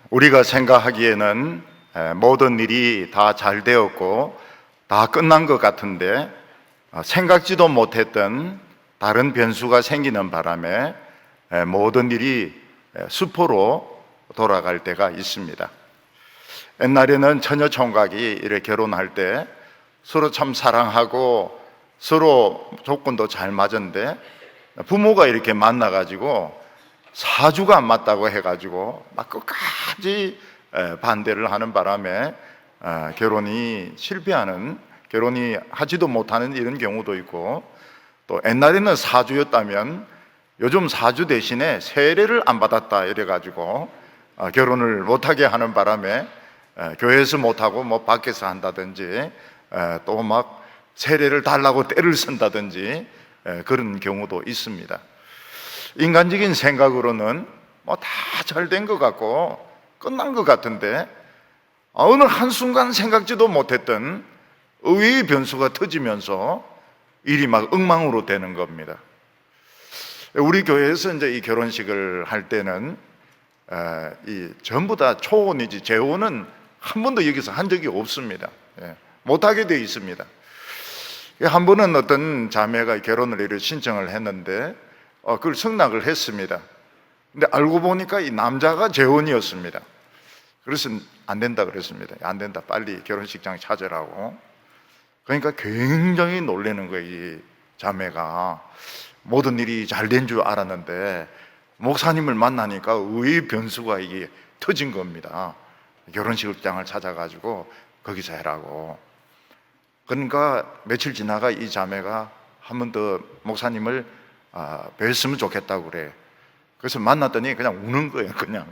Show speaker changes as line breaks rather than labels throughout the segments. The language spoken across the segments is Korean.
우리가 생각하기에는 모든 일이 다 잘 되었고 다 끝난 것 같은데 생각지도 못했던 다른 변수가 생기는 바람에 모든 일이 수포로 돌아갈 때가 있습니다. 옛날에는 처녀 총각이 이렇게 결혼할 때 서로 참 사랑하고 서로 조건도 잘 맞았는데 부모가 이렇게 만나가지고 사주가 안 맞다고 해가지고 막 끝까지 반대를 하는 바람에 결혼이 실패하는, 결혼이 하지도 못하는 이런 경우도 있고, 또 옛날에는 사주였다면 요즘 사주 대신에 세례를 안 받았다 이래가지고 결혼을 못하게 하는 바람에 교회에서 못하고 뭐 밖에서 한다든지 또 막 세례를 달라고 떼를 쓴다든지 그런 경우도 있습니다. 인간적인 생각으로는 뭐 다 잘 된 것 같고 끝난 것 같은데 어느 한순간 생각지도 못했던 의외의 변수가 터지면서 일이 막 엉망으로 되는 겁니다. 우리 교회에서 이제 이 결혼식을 할 때는 이 전부 다 초혼이지 재혼은 한 번도 여기서 한 적이 없습니다. 못하게 되어 있습니다. 한 번은 어떤 자매가 결혼을 이렇게 신청을 했는데 그걸 승낙을 했습니다. 근데 알고 보니까 이 남자가 재혼이었습니다. 그래서 안 된다 그랬습니다. 안 된다, 빨리 결혼식장 찾으라고. 그러니까 굉장히 놀라는 거예요. 이 자매가 모든 일이 잘 된 줄 알았는데 목사님을 만나니까 의외의 변수가 이게 터진 겁니다. 결혼식장을 찾아가지고 거기서 해라고. 그러니까 며칠 지나가 이 자매가 한 번 더 목사님을 뵀으면 좋겠다고 그래. 그래서 만났더니 그냥 우는 거예요. 그냥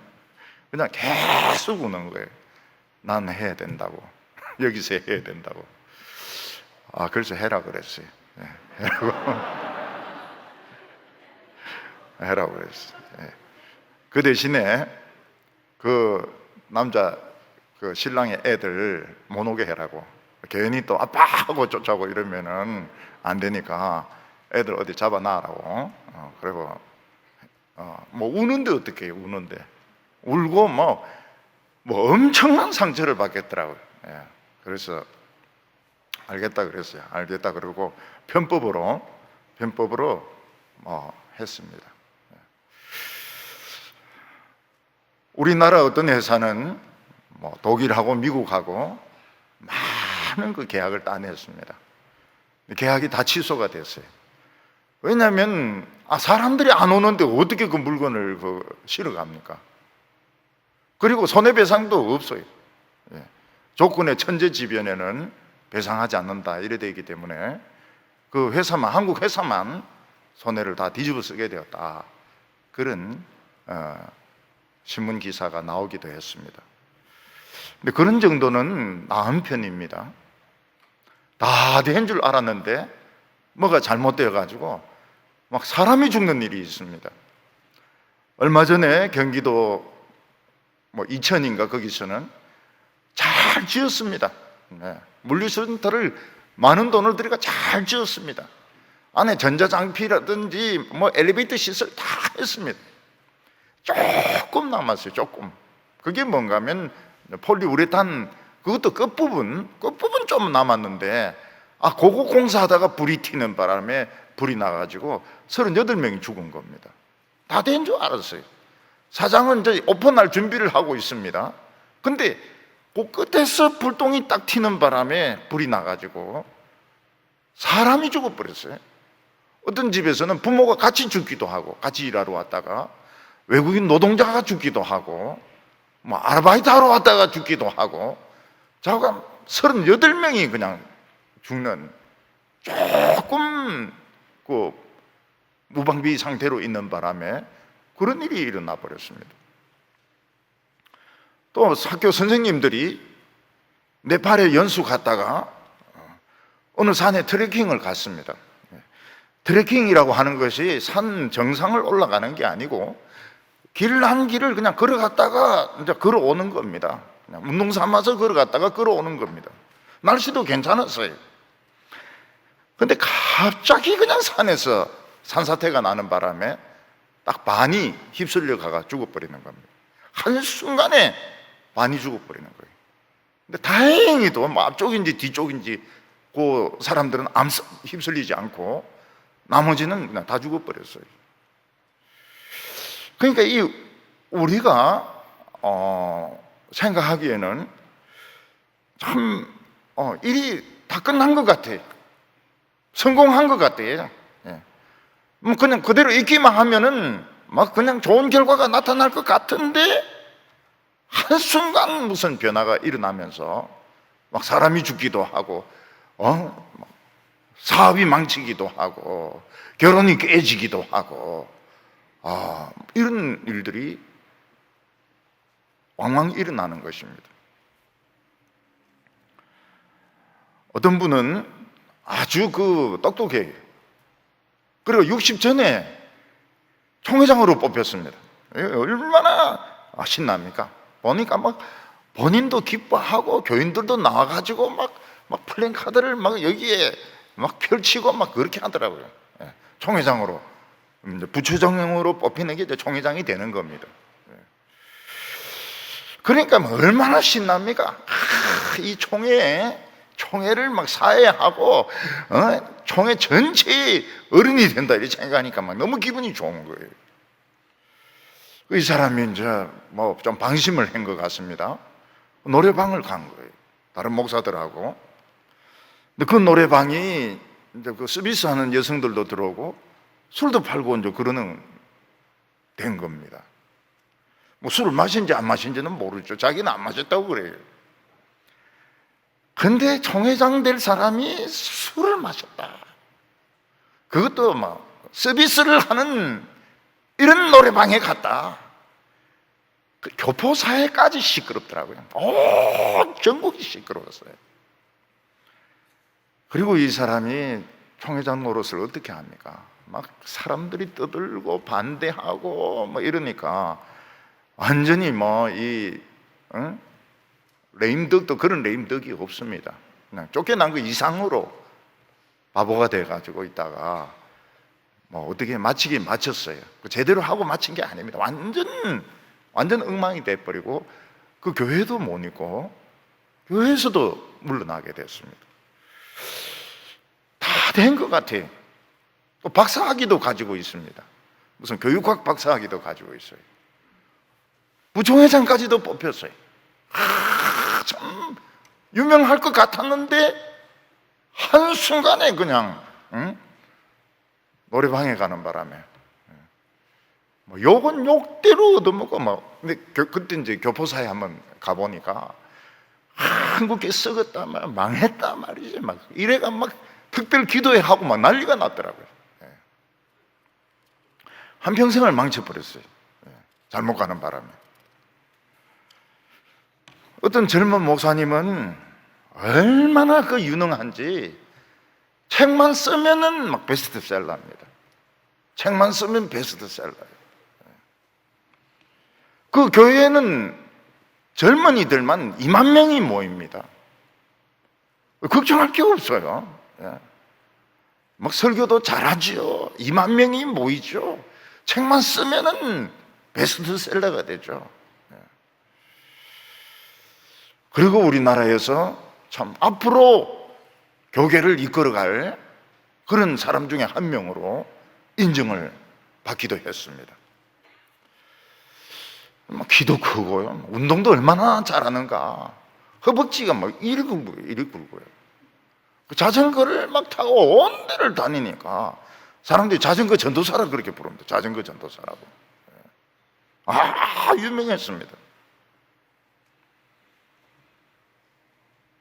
계속 우는 거예요. 난 해야 된다고. 여기서 해야 된다고. 그래서 해라 그랬어요. 해라고 그랬어요. 그 대신에 그 남자 그 신랑의 애들 못 오게 해라고. 괜히 또 아빠하고 쫓아오고 이러면은 안 되니까 애들 어디 잡아놔라고. 그리고 뭐 우는데 어떻게 해요? 우는데 울고 뭐 엄청난 상처를 받겠더라고요. 그래서 알겠다 그랬어요. 알겠다 그러고 편법으로 했습니다. 우리나라 어떤 회사는 뭐 독일하고 미국하고 많은 그 계약을 따냈습니다. 계약이 다 취소가 됐어요. 왜냐하면 사람들이 안 오는데 어떻게 그 물건을 실어 갑니까? 그리고 손해배상도 없어요. 조건의 천재지변에는 배상하지 않는다 이래 되기 때문에 그 회사만, 한국 회사만 손해를 다 뒤집어 쓰게 되었다, 그런 신문 기사가 나오기도 했습니다. 근데 그런 정도는 나은 편입니다. 다 된 줄 알았는데 뭐가 잘못되어 가지고 막 사람이 죽는 일이 있습니다. 얼마 전에 경기도 이천인가 거기서는 잘 지었습니다. 물류센터를 많은 돈을 들여가 잘 지었습니다. 안에 전자장비라든지 엘리베이터 시설 다 했습니다. 조금 남았어요. 조금. 그게 뭔가 하면 폴리우레탄, 그것도 끝부분 좀 남았는데 그거 공사하다가 불이 튀는 바람에 불이 나가지고 38명이 죽은 겁니다. 다 된 줄 알았어요. 사장은 이제 오픈할 준비를 하고 있습니다. 근데 그 끝에서 불똥이 딱 튀는 바람에 불이 나가지고 사람이 죽어버렸어요. 어떤 집에서는 부모가 같이 죽기도 하고, 같이 일하러 왔다가 외국인 노동자가 죽기도 하고, 아르바이트 하러 왔다가 죽기도 하고, 자가 38명이 그냥 죽는, 조금 무방비 상태로 있는 바람에 그런 일이 일어나 버렸습니다. 또 학교 선생님들이 네팔에 연수 갔다가 어느 산에 트레킹을 갔습니다. 트레킹이라고 하는 것이 산 정상을 올라가는 게 아니고 길 한 길을 그냥 걸어갔다가 이제 걸어오는 겁니다. 그냥 운동 삼아서 걸어갔다가 걸어오는 겁니다. 날씨도 괜찮았어요. 근데 갑자기 그냥 산에서 산사태가 나는 바람에 딱 반이 휩쓸려 가가 죽어버리는 겁니다. 한순간에 반이 죽어버리는 거예요. 근데 다행히도 뭐 앞쪽인지 뒤쪽인지 그 사람들은 휩쓸리지 않고 나머지는 그냥 다 죽어버렸어요. 그러니까 우리가 생각하기에는 참 일이 다 끝난 것 같아요. 성공한 것 같아요. 예. 그냥 그대로 있기만 하면은 막 그냥 좋은 결과가 나타날 것 같은데 한순간 무슨 변화가 일어나면서 막 사람이 죽기도 하고 사업이 망치기도 하고 결혼이 깨지기도 하고 이런 일들이 왕왕 일어나는 것입니다. 어떤 분은 아주 똑똑해요. 그리고 60 전에 총회장으로 뽑혔습니다. 얼마나 신납니까? 보니까 막 본인도 기뻐하고 교인들도 나와가지고 막 플랜카드를 막 여기에 막 펼치고 막 그렇게 하더라고요. 총회장으로, 이제 부처장으로 뽑히는 게 이제 총회장이 되는 겁니다. 그러니까 뭐 얼마나 신납니까? 이 총회를 막 사회하고 총회 전체의 어른이 된다 이렇게 생각하니까 막 너무 기분이 좋은 거예요. 이 사람이 이제 뭐 좀 방심을 한 것 같습니다. 노래방을 간 거예요. 다른 목사들하고. 근데 그 노래방이 이제 그 서비스하는 여성들도 들어오고 술도 팔고 이제 그러는 된 겁니다. 뭐 술을 마신지 안 마신지는 모르죠. 자기는 안 마셨다고 그래요. 근데 총회장 될 사람이 술을 마셨다. 그것도 막 서비스를 하는 이런 노래방에 갔다. 그 교포사회까지 시끄럽더라고요. 전국이 시끄러웠어요. 그리고 이 사람이 총회장 노릇을 어떻게 합니까? 막 사람들이 떠들고 반대하고 뭐 이러니까 완전히 레임덕도 그런 레임덕이 없습니다. 그냥 쫓겨난 거 이상으로 바보가 돼가지고 있다가 뭐 어떻게 마치긴 마쳤어요. 제대로 하고 마친 게 아닙니다. 완전 엉망이 돼버리고 그 교회도 못 있고 교회에서도 물러나게 됐습니다. 다 된 것 같아요. 또 박사학위도 가지고 있습니다. 무슨 교육학 박사학위도 가지고 있어요. 부총회장까지도 뽑혔어요. 참 유명할 것 같았는데 한순간에 그냥 노래방에 가는 바람에 뭐 욕은 욕대로 얻어먹고 근데 그때 이제 교포사에 한번 가보니까 한국에 썩었다 망했다 말이지 이래가 특별 기도회 하고 난리가 났더라고요. 한평생을 망쳐버렸어요. 잘못 가는 바람에. 어떤 젊은 목사님은 얼마나 유능한지 책만 쓰면은 베스트셀러입니다. 책만 쓰면 베스트셀러예요. 그 교회에는 젊은이들만 2만 명이 모입니다. 걱정할 게 없어요. 설교도 잘하죠. 2만 명이 모이죠. 책만 쓰면은 베스트셀러가 되죠. 그리고 우리나라에서 참 앞으로 교계를 이끌어갈 그런 사람 중에 한 명으로 인정을 받기도 했습니다. 키도 크고요. 운동도 얼마나 잘하는가. 허벅지가 이리 굵고요. 자전거를 타고 온 데를 다니니까 사람들이 자전거 전도사라고 그렇게 부릅니다. 자전거 전도사라고. 유명했습니다.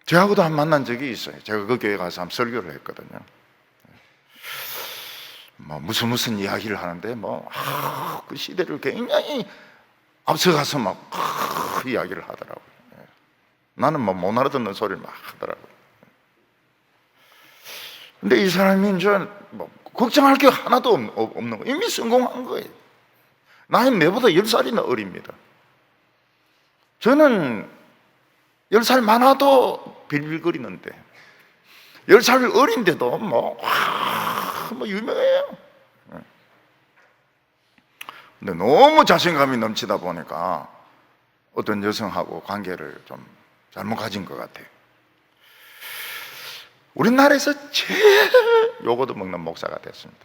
저하고도 한 만난 적이 있어요. 제가 그 교회 가서 한번 설교를 했거든요. 무슨 이야기를 하는데 그 시대를 굉장히 앞서가서 이야기를 하더라고요. 나는 못 알아듣는 소리를 하더라고요. 근데 이 사람이 이제 걱정할 게 하나도 없는 거예요. 이미 성공한 거예요. 나이는 내보다 10살이나 어립니다. 저는 10살 많아도 빌빌거리는데 10살 어린데도 유명해요. 근데 너무 자신감이 넘치다 보니까 어떤 여성하고 관계를 좀 잘못 가진 것 같아요. 우리나라에서 제일 요거도 먹는 목사가 됐습니다.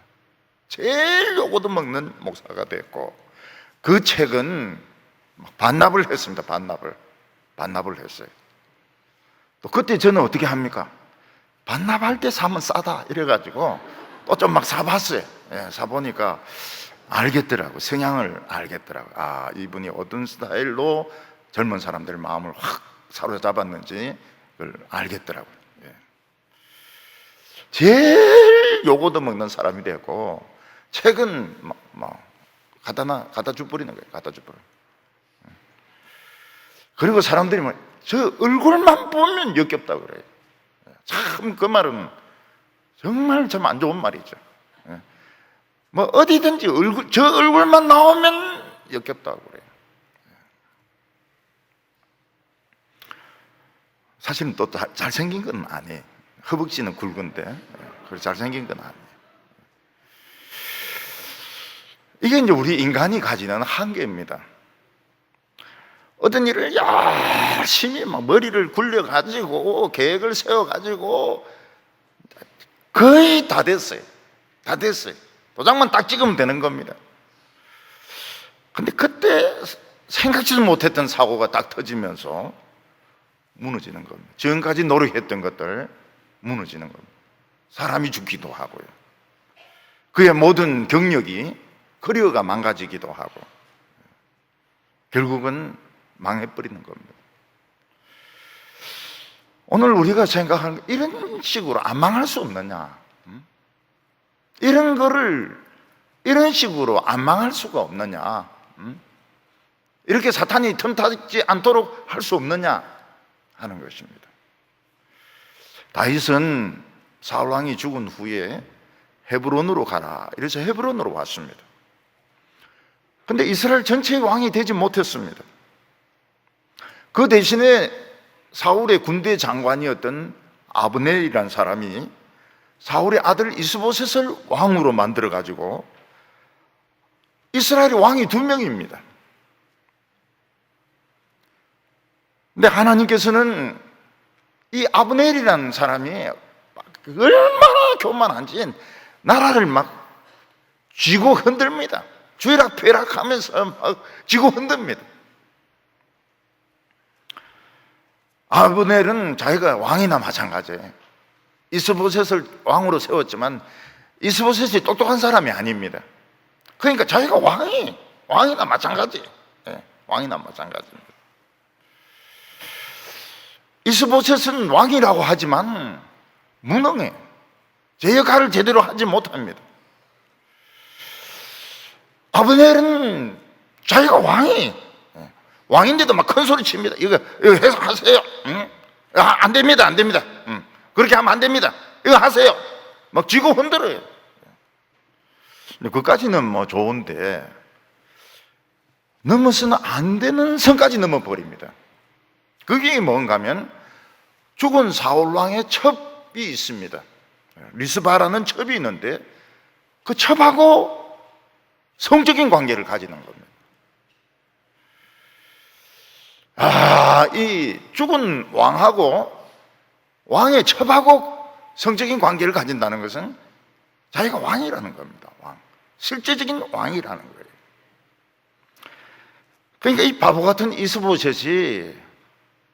제일 요거도 먹는 목사가 됐고, 그 책은 반납을 했습니다. 반납을 했어요. 또 그때 저는 어떻게 합니까? 반납할 때 사면 싸다 이래가지고 또 좀 막 사봤어요. 사보니까 알겠더라고. 성향을 알겠더라고. 아, 이분이 어떤 스타일로 젊은 사람들 마음을 확 사로잡았는지 그걸 알겠더라고. 제일 요거도 먹는 사람이 되고, 책은 갖다 줘버리는 거예요. 갖다 줘버려. 그리고 사람들이 저 얼굴만 보면 역겹다고 그래요. 참 그 말은 정말 참 안 좋은 말이죠. 뭐 어디든지 저 얼굴만 나오면 역겹다고 그래요. 사실은 또 잘생긴 건 아니에요. 허벅지는 굵은데 잘생긴 건 아니에요. 이게 이제 우리 인간이 가지는 한계입니다. 어떤 일을 열심히 막 머리를 굴려가지고 계획을 세워가지고 거의 다 됐어요. 다 됐어요. 도장만 딱 찍으면 되는 겁니다. 근데 그때 생각지도 못했던 사고가 딱 터지면서 무너지는 겁니다. 지금까지 노력했던 것들 무너지는 겁니다. 사람이 죽기도 하고요. 그의 모든 경력이, 커리어가 망가지기도 하고 결국은 망해버리는 겁니다. 오늘 우리가 생각하는 이런 식으로 안 망할 수 없느냐? 이런 거를 이런 식으로 안 망할 수가 없느냐? 이렇게 사탄이 틈타지 않도록 할 수 없느냐 하는 것입니다. 다윗은 사울 왕이 죽은 후에 헤브론으로 가라 이래서 헤브론으로 왔습니다. 그런데 이스라엘 전체의 왕이 되지 못했습니다. 그 대신에 사울의 군대 장관이었던 아브넬이라는 사람이 사울의 아들 이스보셋을 왕으로 만들어 가지고 이스라엘의 왕이 2명입니다. 근데 하나님께서는 이 아브넬이라는 사람이 얼마나 교만한지 나라를 막 쥐고 흔듭니다. 쥐락펴락 하면서 막 쥐고 흔듭니다. 아브넬은 자기가 왕이나 마찬가지예요. 이스보셋을 왕으로 세웠지만 이스보셋이 똑똑한 사람이 아닙니다. 그러니까 자기가 왕이나 마찬가지. 왕이나 마찬가지입니다. 이스보셋은 왕이라고 하지만 무능해요. 제 역할을 제대로 하지 못합니다. 아브넬은 자기가 왕인데도 막 큰 소리 칩니다. 이거 해서 하세요. 응? 안 됩니다. 안 됩니다. 그렇게 하면 안 됩니다. 이거 하세요. 막 쥐고 흔들어요. 근데 그까지는 뭐 좋은데 넘어서는 안 되는 선까지 넘어버립니다. 그게 뭔가 하면 죽은 사울왕의 첩이 있습니다. 리스바라는 첩이 있는데 그 첩하고 성적인 관계를 가지는 겁니다. 이 죽은 왕하고 왕의 첩하고 성적인 관계를 가진다는 것은 자기가 왕이라는 겁니다. 실제적인 왕이라는 거예요. 그러니까 이 바보 같은 이스보셋이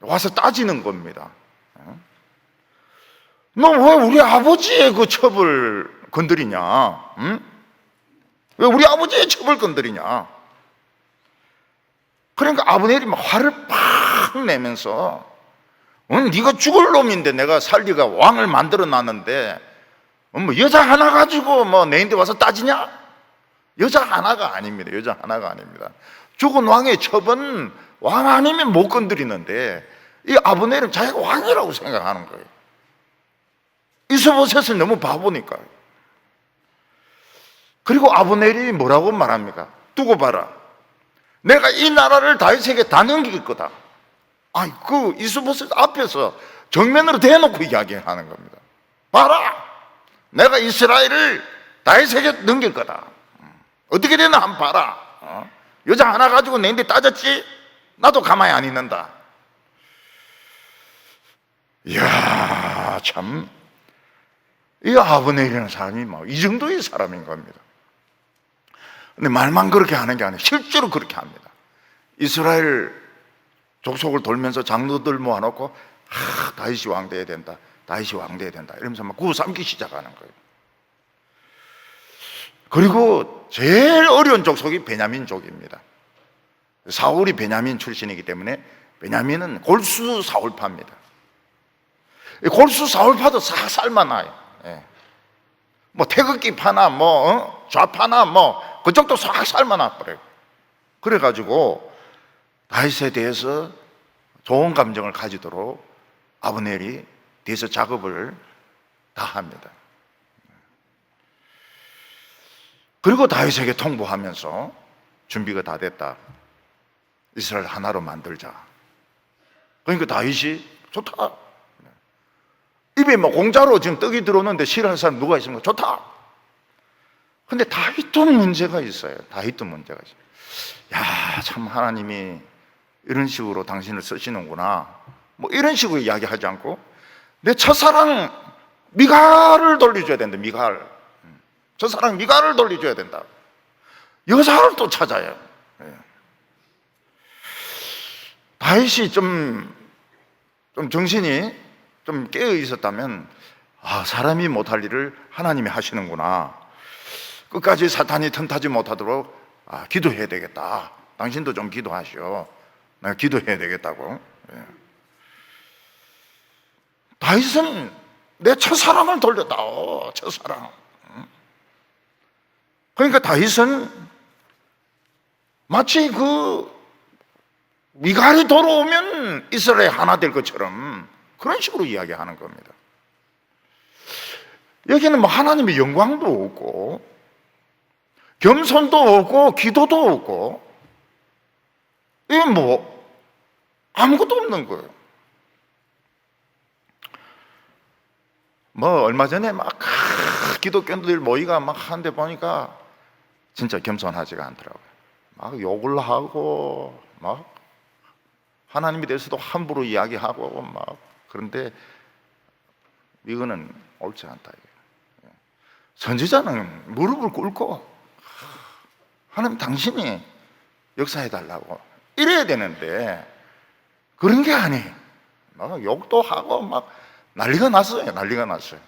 와서 따지는 겁니다. 너 왜 우리 아버지의 그 첩을 건드리냐? 왜 우리 아버지의 첩을 건드리냐? 그러니까 아브넬이 막 화를 팍 내면서 네가 죽을 놈인데 내가 살리가 왕을 만들어 놨는데 뭐 여자 하나 가지고 뭐 내인데 와서 따지냐? 여자 하나가 아닙니다. 여자 하나가 아닙니다. 죽은 왕의 첩은 왕 아니면 못 건드리는데 이 아브넬은 자기가 왕이라고 생각하는 거예요. 이스보셋은 너무 바보니까. 그리고 아브넬이 뭐라고 말합니까? 두고 봐라. 내가 이 나라를 다윗에게 다 넘길 거다. 그 이스보셋 앞에서 정면으로 대놓고 이야기하는 겁니다. 봐라. 내가 이스라엘을 다윗에게 넘길 거다. 어떻게 되나 한번 봐라. 여자 하나 가지고 내인데 따졌지? 나도 가만히 안 있는다. 이야, 참, 이 아브넬이라는 사람이 뭐 이 정도의 사람인 겁니다. 근데 말만 그렇게 하는 게 아니라 실제로 그렇게 합니다. 이스라엘 족속을 돌면서 장로들 모아놓고 다윗이 왕돼야 된다, 다윗이 왕돼야 된다 이러면서 막 구워 삼기 시작하는 거예요. 그리고 제일 어려운 족속이 베냐민족입니다. 사울이 베냐민 출신이기 때문에 베냐민은 골수 사울파입니다. 골수 사울파도 싹 살만나요. 예. 뭐 태극기 파나 뭐 좌파나 뭐 그쪽도 싹 살만나 버려요. 그래가지고 다윗에 대해서 좋은 감정을 가지도록 아브넬이 뒤에서 작업을 다 합니다. 그리고 다윗에게 통보하면서 준비가 다 됐다, 이스라엘 하나로 만들자. 그러니까 다윗이 좋다, 입에 뭐 공짜로 지금 떡이 들어오는데 싫어하는 사람 누가 있습니까? 좋다. 근데 다윗도 문제가 있어요. 다윗도 문제가 있어요. 야, 참 하나님이 이런 식으로 당신을 쓰시는구나, 뭐 이런 식으로 이야기하지 않고 내 첫사랑 미갈을 돌려줘야 된다. 미갈, 첫사랑 미갈을 돌려줘야 된다. 여자를 또 찾아요. 다윗이 좀 정신이 좀 깨어 있었다면, 사람이 못할 일을 하나님이 하시는구나, 끝까지 사탄이 틈타지 못하도록 기도해야 되겠다, 당신도 좀 기도하시오, 내가 기도해야 되겠다고. 다윗은 내 첫사랑을 돌렸다. 첫사랑. 그러니까 다윗은 마치 그 미갈이 돌아오면 이스라엘 하나 될 것처럼 그런 식으로 이야기하는 겁니다. 여기는 뭐 하나님의 영광도 없고 겸손도 없고 기도도 없고, 이게 뭐 아무것도 없는 거예요. 뭐 얼마 전에 막 기독교인들 모이가 막 하는데 보니까 진짜 겸손하지가 않더라고요. 막 욕을 하고 막 하나님에 대해서도 함부로 이야기하고 막, 그런데 이거는 옳지 않다. 선지자는 무릎을 꿇고 하나님 당신이 역사해달라고 이래야 되는데 그런 게 아니, 막 욕도 하고 막 난리가 났어요. 난리가 났어요.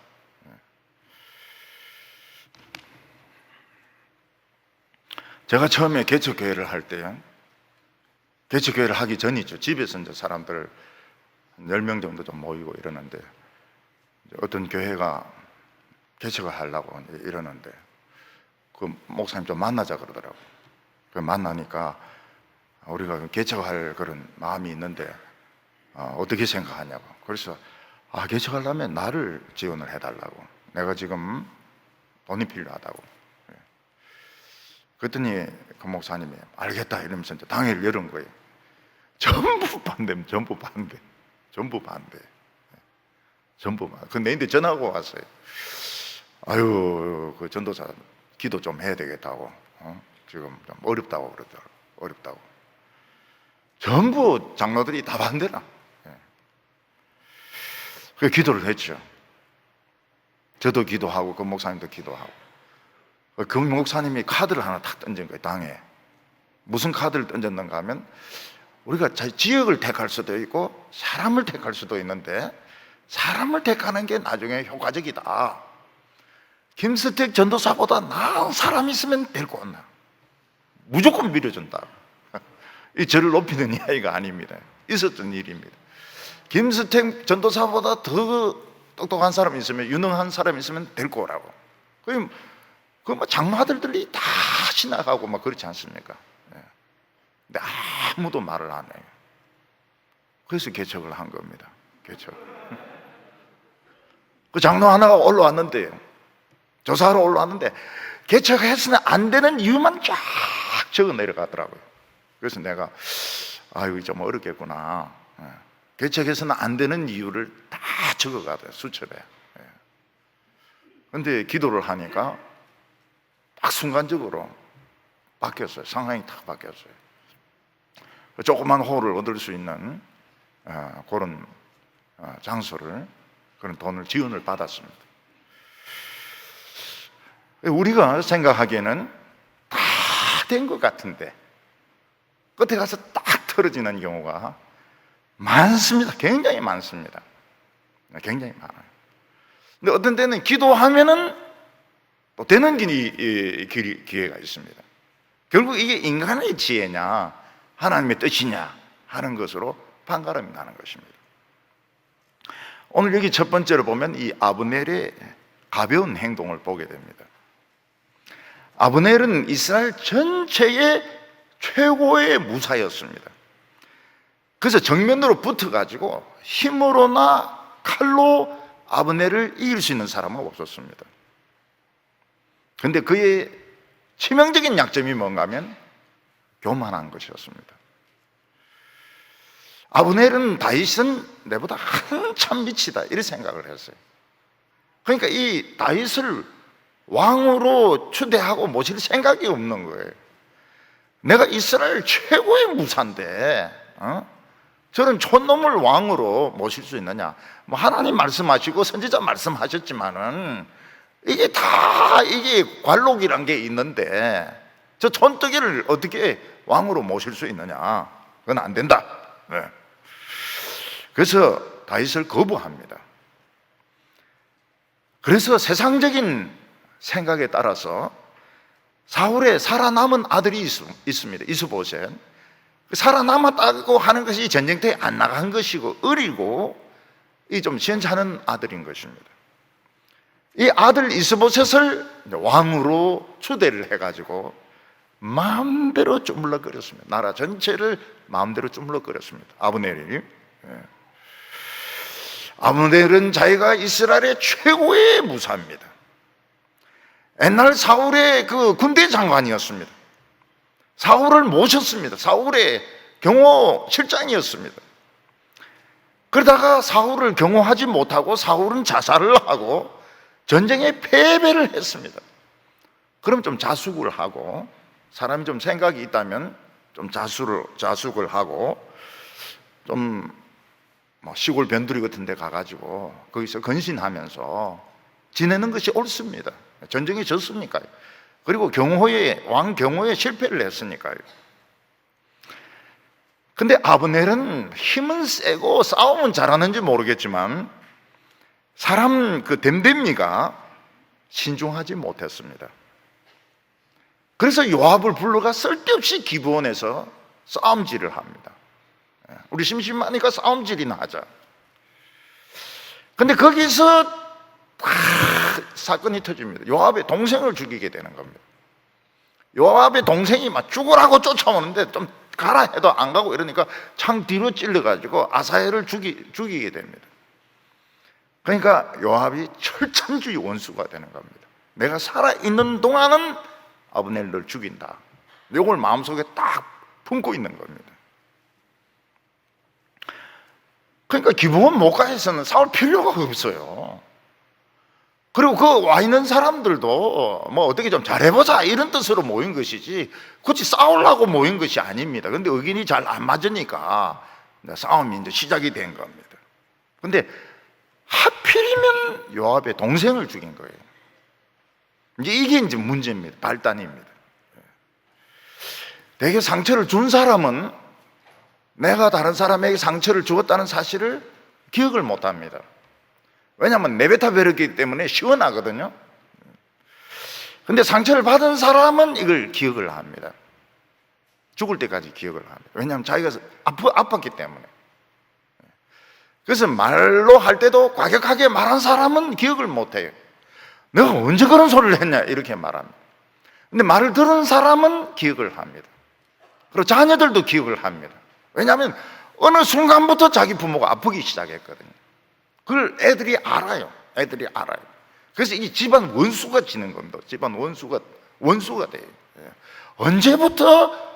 제가 처음에 개척교회를 할 때요, 개척교회를 하기 전이죠. 집에서 이제 사람들 10명 정도 좀 모이고 이러는데, 어떤 교회가 개척을 하려고 이러는데 그 목사님 좀 만나자 그러더라고요. 그 만나니까 우리가 개척할 그런 마음이 있는데 어떻게 생각하냐고. 그래서 개척하려면 나를 지원을 해달라고, 내가 지금 돈이 필요하다고. 그랬더니 그 목사님이 알겠다 이러면서 이제 당일 열은 거예요. 전부 반대, 전부 반대, 전부 반대, 전부 반대. 그 내인데 전화하고 왔어요. 아유, 그 전도사 기도 좀 해야 되겠다고, 지금 좀 어렵다고 그러더라고요. 어렵다고. 전부 장로들이 다 반대라. 그 기도를 했죠. 저도 기도하고 그 목사님도 기도하고. 그 목사님이 카드를 하나 탁 던진 거예요, 당에. 무슨 카드를 던졌는가 하면, 우리가 지역을 택할 수도 있고 사람을 택할 수도 있는데 사람을 택하는 게 나중에 효과적이다. 김스택 전도사보다 나은 사람 있으면 데리고 온다. 무조건 밀어준다. 이 저를 높이는 이야기가 아닙니다. 있었던 일입니다. 김스택 전도사보다 더 똑똑한 사람 있으면, 유능한 사람 있으면 데리고 오라고. 그 뭐 장로아들들이 다 지나가고 막 그렇지 않습니까? 근데 아무도 말을 안 해요. 그래서 개척을 한 겁니다. 개척. 그 장로 하나가 올라왔는데요, 조사하러 올라왔는데 개척했으면 안 되는 이유만 쫙 적어 내려가더라고요. 그래서 내가 이거 좀 어렵겠구나. 개척해서는 안 되는 이유를 다 적어가더라고요, 수첩에. 근데 기도를 하니까 딱 순간적으로 바뀌었어요. 상황이 딱 바뀌었어요. 조그만 호를 얻을 수 있는 그런 장소를, 그런 돈을 지원을 받았습니다. 우리가 생각하기에는 다 된 것 같은데 끝에 가서 딱 틀어지는 경우가 많습니다. 굉장히 많습니다. 굉장히 많아요. 근데 어떤 때는 기도하면은 또 되는 기회가 있습니다. 결국 이게 인간의 지혜냐 하나님의 뜻이냐 하는 것으로 판가름이 나는 것입니다. 오늘 여기 첫 번째로 보면 이 아브넬의 가벼운 행동을 보게 됩니다. 아브넬은 이스라엘 전체의 최고의 무사였습니다. 그래서 정면으로 붙어가지고 힘으로나 칼로 아브넬을 이길 수 있는 사람은 없었습니다. 그런데 그의 치명적인 약점이 뭔가 하면 교만한 것이었습니다. 아브넬은 다윗은 내보다 한참 미치다 이렇게 생각을 했어요. 그러니까 이 다윗을 왕으로 추대하고 모실 생각이 없는 거예요. 내가 이스라엘 최고의 무사인데 저런 촌놈을 왕으로 모실 수 있느냐. 뭐 하나님 말씀하시고 선지자 말씀하셨지만은 이게 관록이란 게 있는데 저 촌뜨기를 어떻게 왕으로 모실 수 있느냐. 그건 안 된다. 네. 그래서 다윗을 거부합니다. 그래서 세상적인 생각에 따라서 사울의 살아남은 아들이 있습니다. 이스보셋. 살아남았다고 하는 것이 전쟁터에 안 나간 것이고 어리고 좀 시원찮은 아들인 것입니다. 이 아들 이스보셋을 왕으로 추대를 해가지고 마음대로 주물럭거렸습니다. 나라 전체를 마음대로 주물럭거렸습니다. 아브넬이. 아브넬은 자기가 이스라엘의 최고의 무사입니다. 옛날 사울의 그 군대 장관이었습니다. 사울을 모셨습니다. 사울의 경호실장이었습니다. 그러다가 사울을 경호하지 못하고 사울은 자살을 하고 전쟁에 패배를 했습니다. 그럼 좀 자숙을 하고, 사람이 좀 생각이 있다면 좀 자숙을 하고 좀 시골 변두리 같은 데 가가지고 거기서 근신하면서 지내는 것이 옳습니다. 전쟁에 졌으니까요. 그리고 왕 경호에 실패를 했으니까요. 근데 아브넬은 힘은 세고 싸움은 잘하는지 모르겠지만 사람 그 댐댐이가 신중하지 못했습니다. 그래서 요압을 불러가 쓸데없이 기브온에서 싸움질을 합니다. 우리 심심하니까 싸움질이나 하자. 근데 거기서 사건이 터집니다. 요압의 동생을 죽이게 되는 겁니다. 요압의 동생이 막 죽으라고 쫓아오는데 좀 가라 해도 안 가고 이러니까 창 뒤로 찔러가지고 아사헬을 죽이게 됩니다. 그러니까 요압이 철천주의 원수가 되는 겁니다. 내가 살아있는 동안은 아브넬을 죽인다. 이걸 마음속에 딱 품고 있는 겁니다. 그러니까 기브온 목가에서는 싸울 필요가 없어요. 그리고 그 와 있는 사람들도 뭐 어떻게 좀 잘해보자 이런 뜻으로 모인 것이지 굳이 싸우려고 모인 것이 아닙니다. 그런데 의견이 잘 안 맞으니까 싸움이 이제 시작이 된 겁니다. 근데 하필이면 요압의 동생을 죽인 거예요. 이게 이제 문제입니다. 발단입니다. 되게 상처를 준 사람은 내가 다른 사람에게 상처를 주었다는 사실을 기억을 못 합니다. 왜냐하면 내뱉어 버렸기 때문에 시원하거든요. 근데 상처를 받은 사람은 이걸 기억을 합니다. 죽을 때까지 기억을 합니다. 왜냐하면 자기가 아팠기 때문에. 그래서 말로 할 때도 과격하게 말한 사람은 기억을 못 해요. 내가 언제 그런 소리를 했냐 이렇게 말합니다. 근데 말을 들은 사람은 기억을 합니다. 그리고 자녀들도 기억을 합니다. 왜냐하면 어느 순간부터 자기 부모가 아프기 시작했거든요. 그걸 애들이 알아요. 그래서 이 집안 원수가 지는 겁니다. 집안 원수가 돼요. 언제부터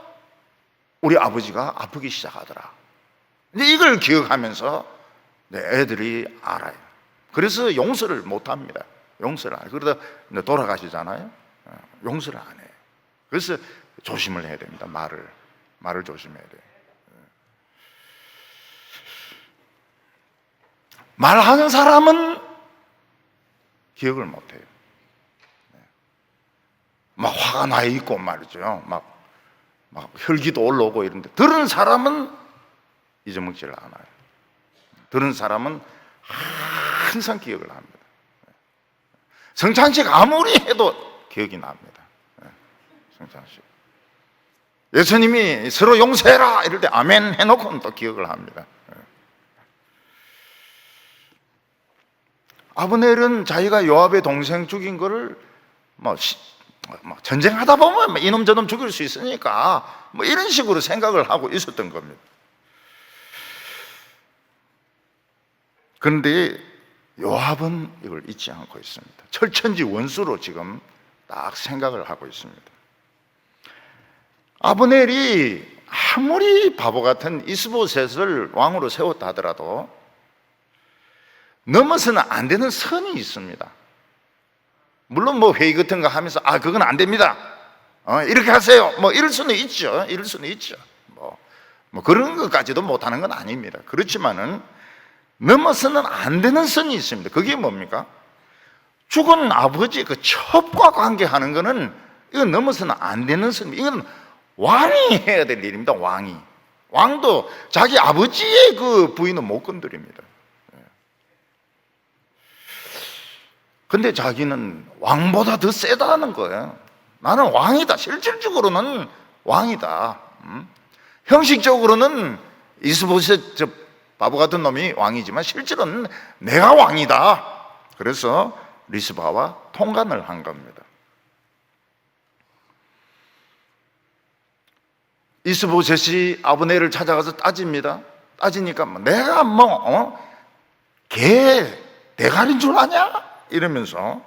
우리 아버지가 아프기 시작하더라. 이제 이걸 기억하면서 애들이 알아요. 그래서 용서를 못 합니다. 용서를 안 해요. 그러다 돌아가시잖아요. 용서를 안 해요. 그래서 조심을 해야 됩니다. 말을 조심해야 돼요. 말하는 사람은 기억을 못해요. 막 화가 나 있고 말이죠. 막 혈기도 올라오고 이런데, 들은 사람은 잊어먹지를 않아요. 들은 사람은 항상 기억을 합니다. 성찬식 아무리 해도 기억이 납니다. 성찬식. 예수님이 서로 용서해라 이럴 때 아멘 해놓고는 또 기억을 합니다. 아브넬은 자기가 요압의 동생 죽인 거를 전쟁하다 보면 이놈 저놈 죽일 수 있으니까 이런 식으로 생각을 하고 있었던 겁니다. 그런데 요압은 이걸 잊지 않고 있습니다. 철천지 원수로 지금 딱 생각을 하고 있습니다. 아브넬이 아무리 바보 같은 이스보셋을 왕으로 세웠다 하더라도 넘어서는 안 되는 선이 있습니다. 물론 회의 같은 거 하면서 그건 안 됩니다, 이렇게 하세요, 이럴 수는 있죠. 이럴 수는 있죠. 그런 것까지도 못하는 건 아닙니다. 그렇지만은 넘어서는 안 되는 선이 있습니다. 그게 뭡니까? 죽은 아버지 그 첩과 관계하는 거는 이건 넘어서는 안 되는 선. 이건 왕이 해야 될 일입니다. 왕도 자기 아버지의 그 부인은 못 건드립니다. 근데 자기는 왕보다 더 세다는 거예요. 나는 왕이다. 실질적으로는 왕이다. 형식적으로는 이스보셋 저 바보 같은 놈이 왕이지만 실제로는 내가 왕이다. 그래서 리스바와 통간을 한 겁니다. 이스보셋이 아브넬을 찾아가서 따집니다. 따지니까 내가 개 대가리인 줄 아냐? 이러면서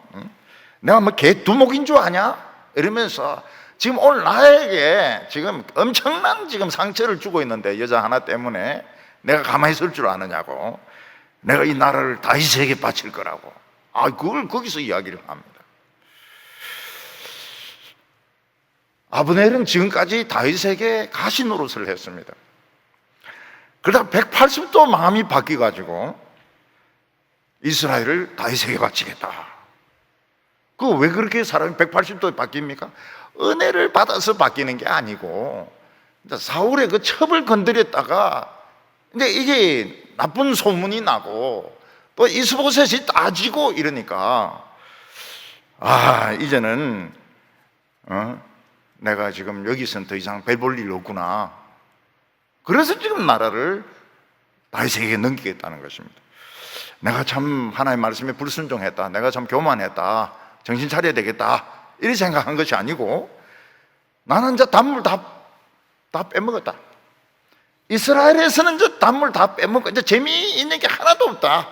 내가 개 두목인 줄 아냐? 이러면서 지금 오늘 나에게 지금 엄청난 지금 상처를 주고 있는데 여자 하나 때문에 내가 가만히 있을 줄 아느냐고, 내가 이 나라를 다윗에게 바칠 거라고. 그걸 거기서 이야기를 합니다. 아브넬은 지금까지 다윗에게 가시 노릇을 했습니다. 그러다가 180도 마음이 바뀌어가지고 이스라엘을 다윗에게 바치겠다. 왜 그렇게 사람이 180도 바뀝니까? 은혜를 받아서 바뀌는 게 아니고, 사울의 그 첩을 건드렸다가 이제 이게 나쁜 소문이 나고 또 이스보셋이 따지고 이러니까 이제는 내가 지금 여기서는 더 이상 별 볼 일 없구나. 그래서 지금 나라를 다윗에게 넘기겠다는 것입니다. 내가 참 하나님의 말씀에 불순종했다, 내가 참 교만했다, 정신 차려야 되겠다, 이렇게 생각한 것이 아니고, 나는 이제 단물 다 빼먹었다. 이스라엘에서는 이제 단물 다 빼먹고 이제 재미있는 게 하나도 없다.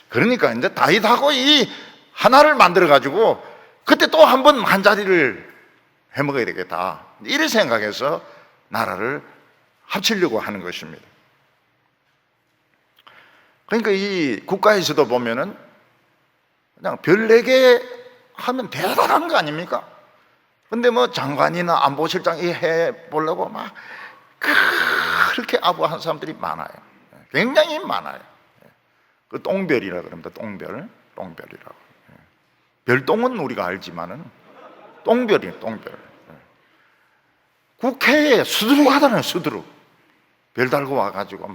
그러니까 이제 다윗하고 이 하나를 만들어 가지고 그때 또 한 번 한 자리를 해먹어야 되겠다, 이렇게 생각해서 나라를 합치려고 하는 것입니다. 그러니까 이 국가에서도 보면은 그냥 별 4개 하면 대단한 거 아닙니까? 근데 장관이나 안보실장 해보려고 그렇게 아부한 사람들이 많아요. 굉장히 많아요. 그 똥별이라 그럽니다. 똥별이라고. 별똥은 우리가 알지만은 똥별이에요. 똥별. 국회에 수두룩 하잖아요. 수두룩. 별 달고 와가지고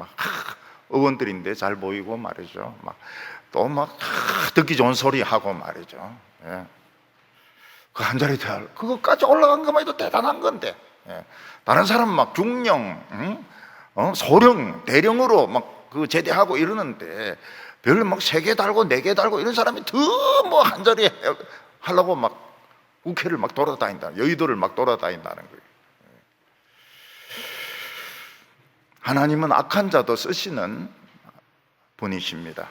의원들인데 잘 보이고 말이죠. 또 듣기 좋은 소리 하고 말이죠. 그 한 자리 그거까지 올라간 것만 해도 대단한 건데, 다른 사람 중령, 소령, 대령으로 그 제대하고 이러는데 별 3개 달고 4개 달고 이런 사람이 더 한 자리 하려고 국회를 돌아다닌다, 여의도를 돌아다닌다는 거예요. 하나님은 악한 자도 쓰시는 분이십니다.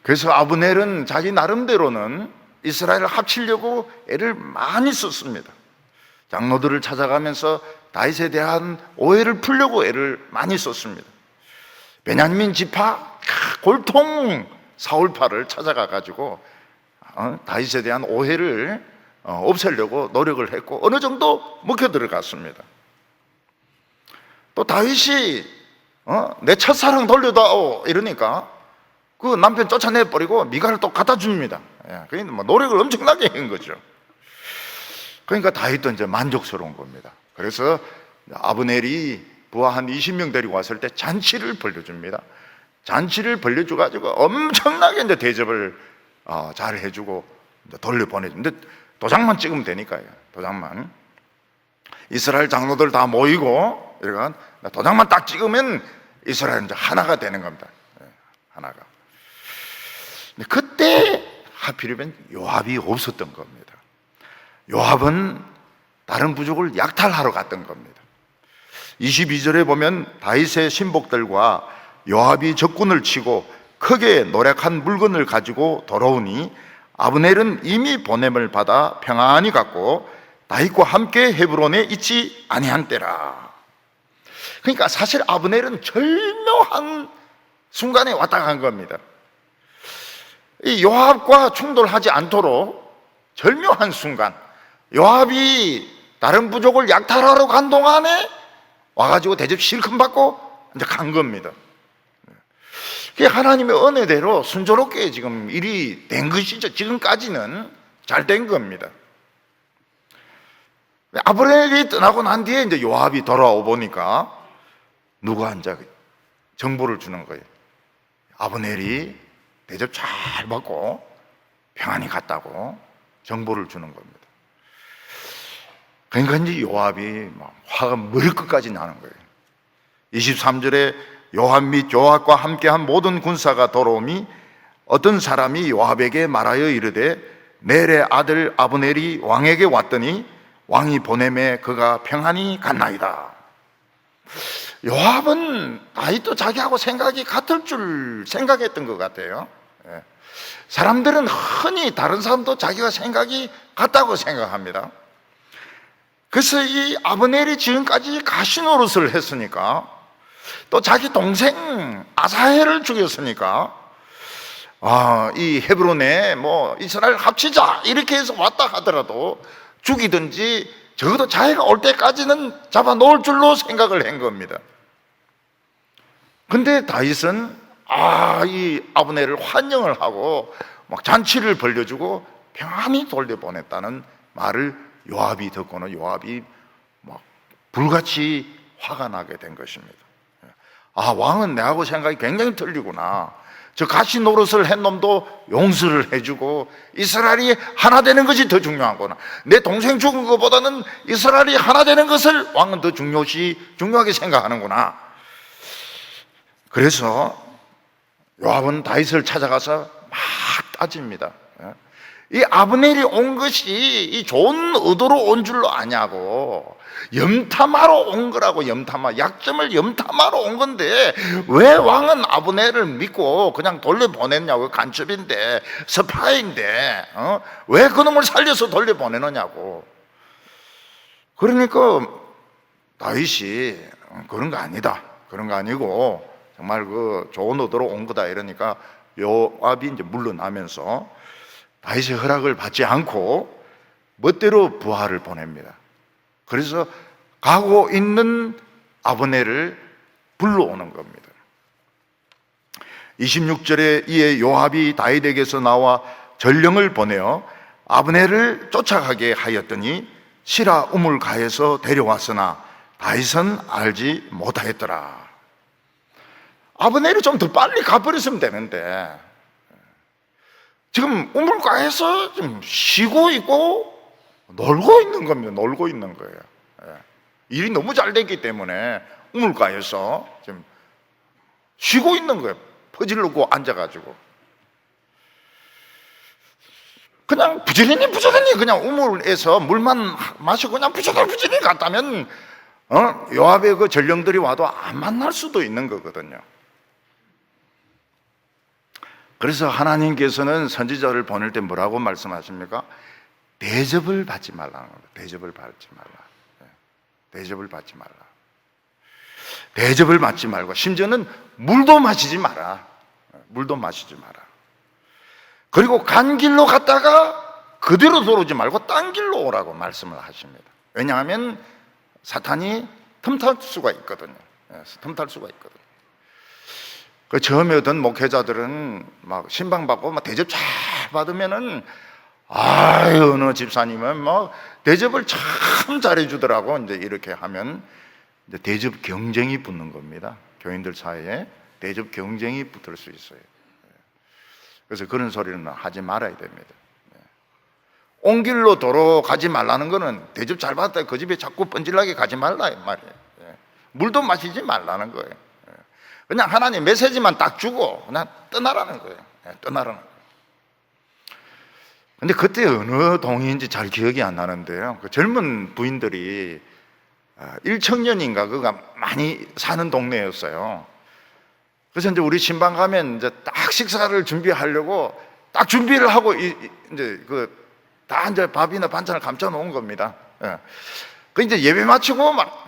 그래서 아브넬은 자기 나름대로는 이스라엘을 합치려고 애를 많이 썼습니다. 장로들을 찾아가면서 다윗에 대한 오해를 풀려고 애를 많이 썼습니다. 베냐민 지파 골통 사울파를 찾아가 가지고 다윗에 대한 오해를 없애려고 노력을 했고 어느 정도 먹혀 들어갔습니다. 또 다윗이 내 첫사랑 돌려다오 이러니까 그 남편 쫓아내버리고 미갈을 또 갖다 줍니다. 그러니까 뭐 노력을 엄청나게 한 거죠. 그러니까 다윗도 이제 만족스러운 겁니다. 그래서 아브넬이 부하 한 20명 데리고 왔을 때 잔치를 벌려줍니다. 잔치를 벌려줘가지고 엄청나게 이제 대접을 잘 해주고 돌려보내줍니다. 근데 도장만 찍으면 되니까요. 도장만. 이스라엘 장로들 다 모이고 이러면 도장만 딱 찍으면 이스라엘 이제 하나가 되는 겁니다. 하나가. 근데 그때 하필이면 요압이 없었던 겁니다. 요압은 다른 부족을 약탈하러 갔던 겁니다. 22절에 보면 다윗의 신복들과 요압이 적군을 치고 크게 노력한 물건을 가지고 돌아오니 아브넬은 이미 보냄을 받아 평안히 갔고 다윗과 함께 헤브론에 있지 아니한 때라. 그러니까 사실 아브넬은 절묘한 순간에 왔다 간 겁니다. 이 요압과 충돌하지 않도록 절묘한 순간, 요압이 다른 부족을 약탈하러 간 동안에 와가지고 대접 실컷 받고 이제 간 겁니다. 그게 하나님의 은혜대로 순조롭게 지금 일이 된 것이죠. 지금까지는 잘 된 겁니다. 아브넬이 떠나고 난 뒤에 이제 요압이 돌아오 보니까 누가 이제 정보를 주는 거예요. 아브넬이 대접 잘 받고 평안히 갔다고 정보를 주는 겁니다. 그러니까 이제 요압이 막 화가 머리끝까지 나는 거예요. 23절에 요압 및 요압과 함께한 모든 군사가 돌아오니 어떤 사람이 요압에게 말하여 이르되 넬의 아들 아브넬이 왕에게 왔더니 왕이 보내매 그가 평안히 갔나이다. 요압은 다윗도 자기하고 생각이 같을 줄 생각했던 것 같아요. 사람들은 흔히 다른 사람도 자기가 생각이 같다고 생각합니다. 그래서 이 아브넬이 지금까지 가시노릇을 했으니까, 또 자기 동생 아사헬을 죽였으니까, 이 헤브론에 뭐 이스라엘 합치자 이렇게 해서 왔다 하더라도 죽이든지 적어도 자기가 올 때까지는 잡아 놓을 줄로 생각을 한 겁니다. 근데 다윗은 이 아브넬을 환영을 하고 막 잔치를 벌려주고 평안히 돌려보냈다는 말을 요압이 듣고는 요압이 막 불같이 화가 나게 된 것입니다. 왕은 내하고 생각이 굉장히 틀리구나. 저 가시 노릇을 한 놈도 용서를 해주고 이스라엘이 하나 되는 것이 더 중요하구나. 내 동생 죽은 것보다는 이스라엘이 하나 되는 것을 왕은 더 중요하게 생각하는구나. 그래서 요압은 다윗을 찾아가서 막 따집니다. 이 아브넬이 온 것이 이 좋은 의도로 온 줄로 아냐고, 염탐하러 온 거라고. 약점을 염탐하러 온 건데 왜 왕은 아브넬을 믿고 그냥 돌려보냈냐고. 간첩인데, 스파이인데 왜 그놈을 살려서 돌려보내느냐고. 그러니까 다윗이 그런 거 아니다, 그런 거 아니고 정말 그 좋은 의도로 온 거다 이러니까 요압이 이제 물러나면서 다윗의 허락을 받지 않고 멋대로 부하를 보냅니다. 그래서 가고 있는 아브넬을 불러오는 겁니다. 26절에 이에 요압이 다윗에게서 나와 전령을 보내어 아브넬을 쫓아가게 하였더니 시라 우물가에서 데려왔으나 다윗은 알지 못하였더라. 아브넬이 좀 더 빨리 가버렸으면 되는데 지금 우물가에서 좀 쉬고 있고 놀고 있는 겁니다. 놀고 있는 거예요. 일이 너무 잘 됐기 때문에 우물가에서 지금 쉬고 있는 거예요. 퍼질르고 앉아가지고 그냥 부지런히 그냥 우물에서 물만 마시고 그냥 부지런히 갔다면 요압의 그 전령들이 와도 안 만날 수도 있는 거거든요. 그래서 하나님께서는 선지자를 보낼 때 뭐라고 말씀하십니까? 대접을 받지 말라는 겁니다. 대접을 받지 말라. 대접을 받지 말라. 대접을 받지 말고 심지어는 물도 마시지 마라. 물도 마시지 마라. 그리고 간 길로 갔다가 그대로 돌아오지 말고 딴 길로 오라고 말씀을 하십니다. 왜냐하면 사탄이 틈탈 수가 있거든요. 틈탈 수가 있거든요. 그 처음에 어떤 목회자들은 막 신방받고 막 대접 잘 받으면은 아유, 어느 집사님은 뭐 대접을 참 잘해주더라고. 이제 이렇게 하면 이제 대접 경쟁이 붙는 겁니다. 교인들 사이에 대접 경쟁이 붙을 수 있어요. 그래서 그런 소리는 하지 말아야 됩니다. 온 길로 도로 가지 말라는 거는 대접 잘 받았다 그 집에 자꾸 뻔질나게 가지 말라 이 말이에요. 물도 마시지 말라는 거예요. 그냥 하나님 메시지만 딱 주고 그냥 떠나라는 거예요. 떠나라는 거예요. 근데 그때 어느 동인지 잘 기억이 안 나는데요, 그 젊은 부인들이 1청년인가 그가 많이 사는 동네였어요. 그래서 이제 우리 신방 가면 이제 딱 식사를 준비하려고 딱 준비를 하고 이제 다 이제 밥이나 반찬을 감춰 놓은 겁니다. 그 이제 예배 마치고 막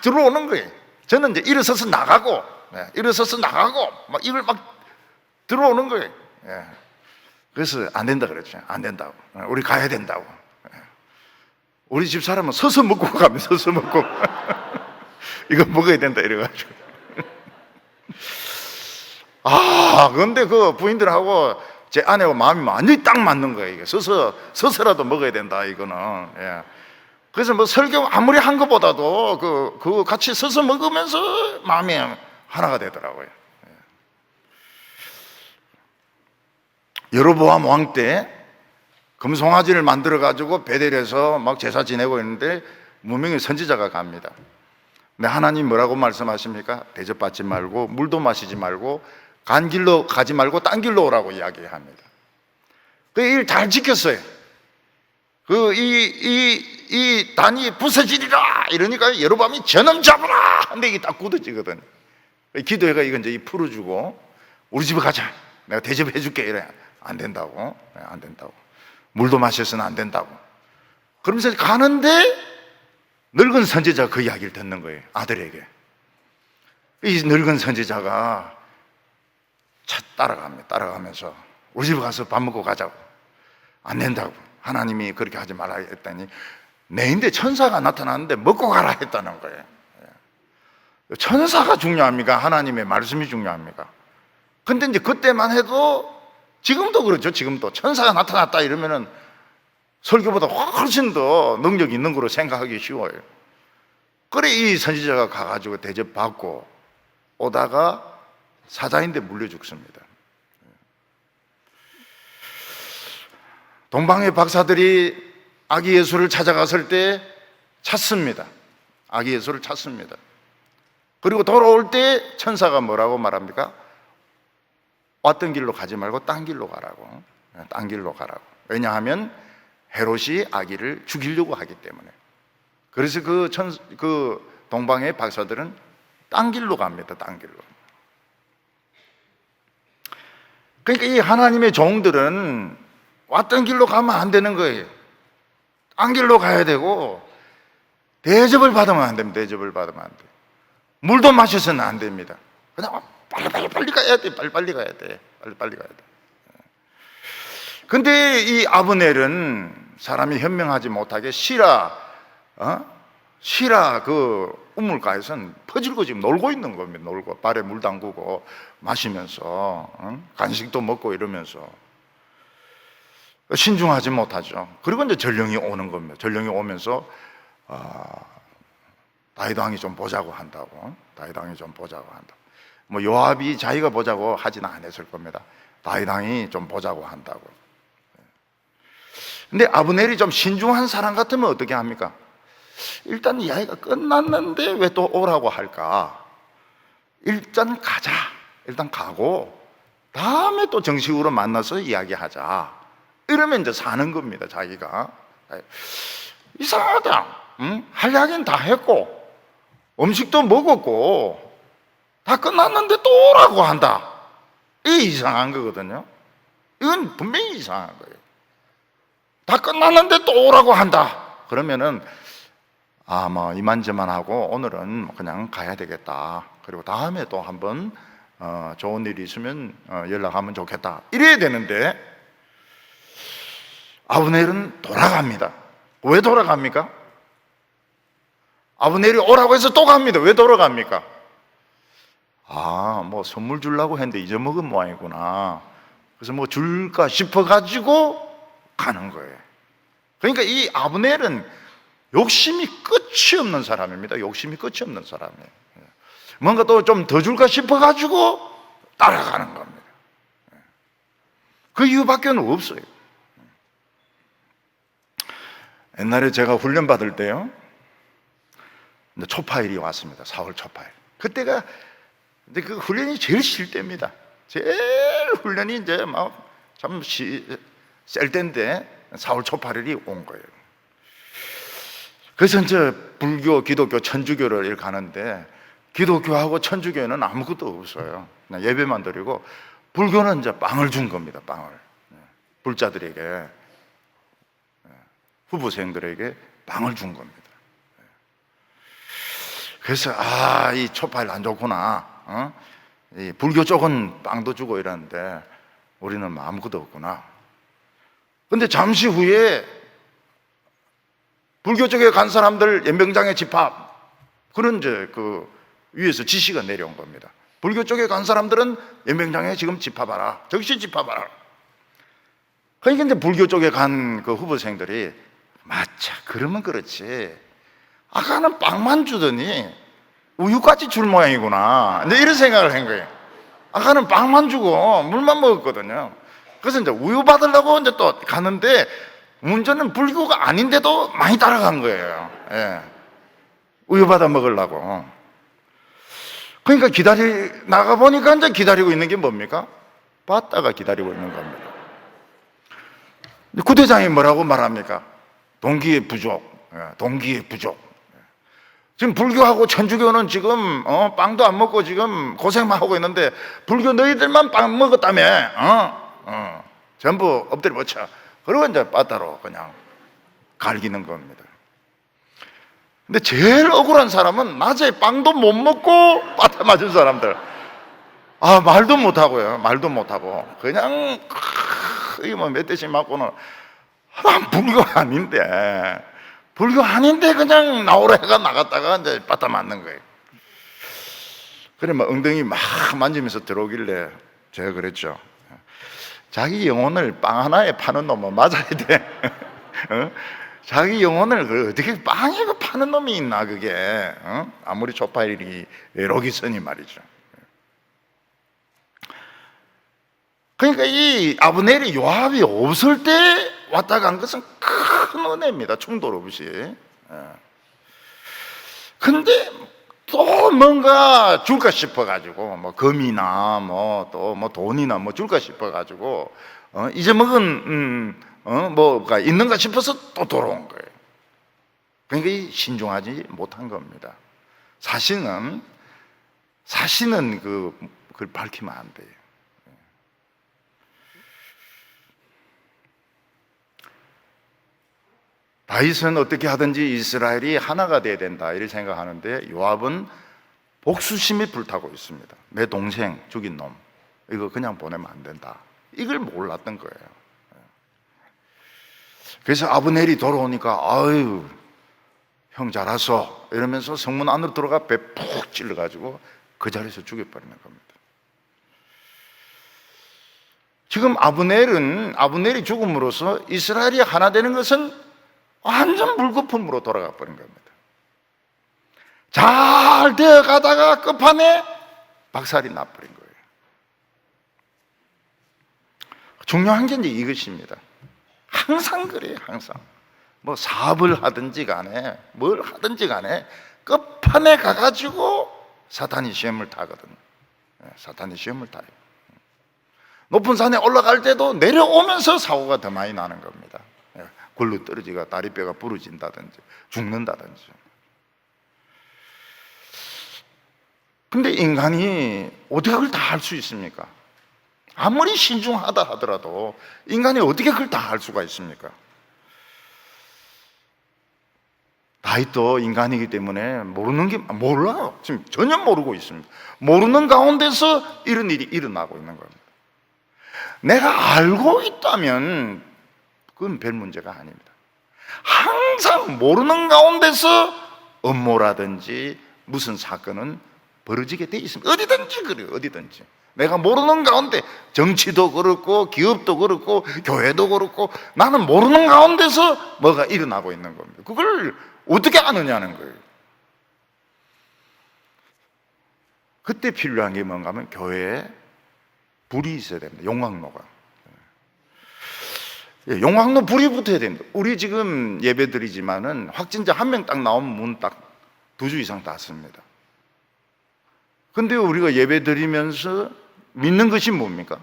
들어오는 거예요. 저는 이제 일어서서 나가고 막 이걸 막 들어오는 거예요. 그래서 안 된다 그랬죠. 안 된다고. 우리 가야 된다고. 우리 집 사람은 서서 먹고 가면 서서 먹고 이거 먹어야 된다 이래가지고. 그런데 그 부인들하고 제 아내하고 마음이 완전히 딱 맞는 거예요. 이게 서서라도 먹어야 된다 이거는. 그래서 뭐 설교 아무리 한 것보다도 그 같이 서서 먹으면서 마음이 하나가 되더라고요. 여로보암 왕 때 금송아지를 만들어 가지고 베델에서 막 제사 지내고 있는데 무명의 선지자가 갑니다. 근데 하나님 뭐라고 말씀하십니까? 대접받지 말고 물도 마시지 말고 간 길로 가지 말고 딴 길로 오라고 이야기합니다. 그 일 잘 지켰어요. 이 단이 부서지리라 이러니까 여로보암이 저놈 잡으라 근데 이게 딱 굳어지거든요. 기도해가 이건 이제 풀어주고 우리 집에 가자. 내가 대접해 줄게 이래. 안 된다고. 안 된다고. 물도 마셔서는 안 된다고. 그러면서 가는데 늙은 선지자가 그 이야기를 듣는 거예요. 아들에게. 이 늙은 선지자가 따라갑니다. 따라가면서 우리 집에 가서 밥 먹고 가자고. 안 된다고. 하나님이 그렇게 하지 말라 했더니 내인데 천사가 나타났는데 먹고 가라 했다는 거예요. 천사가 중요합니까? 하나님의 말씀이 중요합니까? 근데 이제 그때만 해도 지금도 그렇죠. 지금도 천사가 나타났다 이러면은 설교보다 훨씬 더 능력 있는 거로 생각하기 쉬워요. 그래 이 선지자가 가가지고 대접받고 오다가 사자인데 물려 죽습니다. 동방의 박사들이 아기 예수를 찾아갔을 때 찾습니다. 아기 예수를 찾습니다. 그리고 돌아올 때 천사가 뭐라고 말합니까? 왔던 길로 가지 말고 딴 길로 가라고. 딴 길로 가라고. 왜냐하면 헤롯이 아기를 죽이려고 하기 때문에. 그래서 그 동방의 박사들은 딴 길로 갑니다. 딴 길로. 그러니까 이 하나님의 종들은 왔던 길로 가면 안 되는 거예요. 딴 길로 가야 되고 대접을 받으면 안 됩니다. 대접을 받으면 안 돼요. 물도 마셔서는 안 됩니다. 그냥 빨리 가야 돼. 빨리 가야 돼. 빨리 가야 돼. 근데 이 아브넬은 사람이 현명하지 못하게 시라 그 우물가에서는 퍼질고 지금 놀고 있는 겁니다. 놀고 발에 물 담그고 마시면서 간식도 먹고 이러면서 신중하지 못하죠. 그리고 이제 전령이 오는 겁니다. 전령이 오면서 다윗 왕이 좀 보자고 한다고. 다윗 왕이 좀 보자고 한다고. 뭐 요압이 자기가 보자고 하지는 않았을 겁니다. 다윗 왕이 좀 보자고 한다고. 근데 아브넬이 좀 신중한 사람 같으면 어떻게 합니까? 일단 이야기가 끝났는데 왜 또 오라고 할까? 일단 가자. 일단 가고 다음에 또 정식으로 만나서 이야기하자. 이러면 이제 사는 겁니다. 자기가. 이상하다. 할 이야기는 다 했고 음식도 먹었고 다 끝났는데 또 오라고 한다. 이게 이상한 거거든요. 이건 분명히 이상한 거예요. 다 끝났는데 또 오라고 한다. 그러면은 뭐 이만저만 하고 오늘은 그냥 가야 되겠다. 그리고 다음에 또 한번 좋은 일이 있으면 연락하면 좋겠다. 이래야 되는데 아브넬은 돌아갑니다. 왜 돌아갑니까? 아브넬이 오라고 해서 또 갑니다. 왜 돌아갑니까? 뭐 선물 주려고 했는데 잊어먹은 모양이구나. 그래서 뭐 줄까 싶어가지고 가는 거예요. 그러니까 이 아브넬은 욕심이 끝이 없는 사람입니다. 욕심이 끝이 없는 사람이에요. 뭔가 또 좀 더 줄까 싶어가지고 따라가는 겁니다. 그 이유밖에 없어요. 옛날에 제가 훈련 받을 때요, 초파일이 왔습니다. 4월 초파일. 그때가 근데 그 훈련이 제일 쉴 때입니다. 제일 훈련이 이제 막 참 셀 때인데 4월 초파일이 온 거예요. 그래서 이제 불교, 기독교, 천주교를 이렇게 가는데 기독교하고 천주교는 아무것도 없어요. 그냥 예배만 드리고, 불교는 이제 빵을 준 겁니다. 빵을 불자들에게, 후보생들에게 빵을 준 겁니다. 그래서 이 초파일 안 좋구나. 이 불교 쪽은 빵도 주고 이러는데 우리는 뭐 아무것도 없구나. 근데 잠시 후에 불교 쪽에 간 사람들 연병장에 집합, 그런 이제 그 위에서 지시가 내려온 겁니다. 불교 쪽에 간 사람들은 연병장에 지금 집합하라, 즉시 집합하라. 그러니까 이제 불교 쪽에 간 그 후보생들이, 맞자, 그러면 그렇지, 아까는 빵만 주더니 우유까지 줄 모양이구나, 이제 이런 생각을 한 거예요. 아까는 빵만 주고 물만 먹었거든요. 그래서 이제 우유 받으려고 이제 또 가는데, 문제는 불교가 아닌데도 많이 따라간 거예요. 예. 우유 받아 먹으려고. 그러니까 나가보니까 이제 기다리고 있는 게 뭡니까? 바다가 기다리고 있는 겁니다. 구대장이 뭐라고 말합니까? 동기의 부족. 동기의 부족. 지금 불교하고 천주교는 지금 빵도 안 먹고 지금 고생만 하고 있는데, 불교 너희들만 빵 먹었다며. 전부 엎드려 뻗쳐. 그리고 이제 바다로 그냥 갈기는 겁니다. 근데 제일 억울한 사람은 낮에 빵도 못 먹고 바다 맞은 사람들. 말도 못 하고요. 말도 못 하고 그냥 이 뭐 몇 대씩 맞고는, 불교 아닌데, 불교 아닌데 그냥 나오라 해가 나갔다가 이제 바다 맞는 거예요. 그래 뭐 엉덩이 막 만지면서 들어오길래 제가 그랬죠. 자기 영혼을 빵 하나에 파는 놈은 맞아야 돼. 자기 영혼을 어떻게 빵에 파는 놈이 있나, 그게. 아무리 초파일이 로기선이 말이죠. 그러니까 이 아브넬이 요압이 없을 때 왔다 간 것은 큰 은혜입니다. 충돌 없이. 근데 또 뭔가 줄까 싶어가지고, 뭐 금이나 뭐 돈이나 뭐 줄까 싶어가지고, 잊어먹은 뭐가 있는가 싶어서 또 돌아온 거예요. 그러니까 이 신중하지 못한 겁니다. 사실은 그걸 밝히면 안 돼요. 다윗은 어떻게 하든지 이스라엘이 하나가 돼야 된다, 이렇게 생각하는데, 요압은 복수심이 불타고 있습니다. 내 동생 죽인 놈, 이거 그냥 보내면 안 된다, 이걸 몰랐던 거예요. 그래서 아브넬이 돌아오니까, 아유 형 잘했어 이러면서 성문 안으로 들어가 배 푹 찔러가지고 그 자리에서 죽여버리는 겁니다. 지금 아브넬이 죽음으로써 이스라엘이 하나 되는 것은 완전 물거품으로 돌아가 버린 겁니다. 잘 되어 가다가 끝판에 박살이 나버린 거예요. 중요한 게 이제 이것입니다. 항상 그래요. 항상 뭐 사업을 하든지 간에 뭘 하든지 간에 끝판에 가가지고 사탄이 시험을 타거든요. 사탄이 시험을 타요. 높은 산에 올라갈 때도 내려오면서 사고가 더 많이 나는 겁니다. 굴러 떨어지가 다리뼈가 부러진다든지 죽는다든지. 근데 인간이 어떻게 그걸 다 할 수 있습니까? 아무리 신중하다 하더라도 인간이 어떻게 그걸 다 할 수가 있습니까? 다윗도 인간이기 때문에 모르는 게 몰라요. 지금 전혀 모르고 있습니다. 모르는 가운데서 이런 일이 일어나고 있는 겁니다. 내가 알고 있다면 그건 별 문제가 아닙니다. 항상 모르는 가운데서 업무라든지 무슨 사건은 벌어지게 돼 있습니다. 어디든지 그래요. 어디든지. 내가 모르는 가운데 정치도 그렇고 기업도 그렇고 교회도 그렇고 나는 모르는 가운데서 뭐가 일어나고 있는 겁니다. 그걸 어떻게 아느냐는 거예요. 그때 필요한 게 뭔가 하면 교회에 불이 있어야 됩니다. 용광로가. 용광로 불이 붙어야 됩니다. 우리 지금 예배 드리지만은 확진자 한 명 딱 나오면 문 딱 2주 이상 닫습니다. 근데 우리가 예배 드리면서 믿는 것이 뭡니까?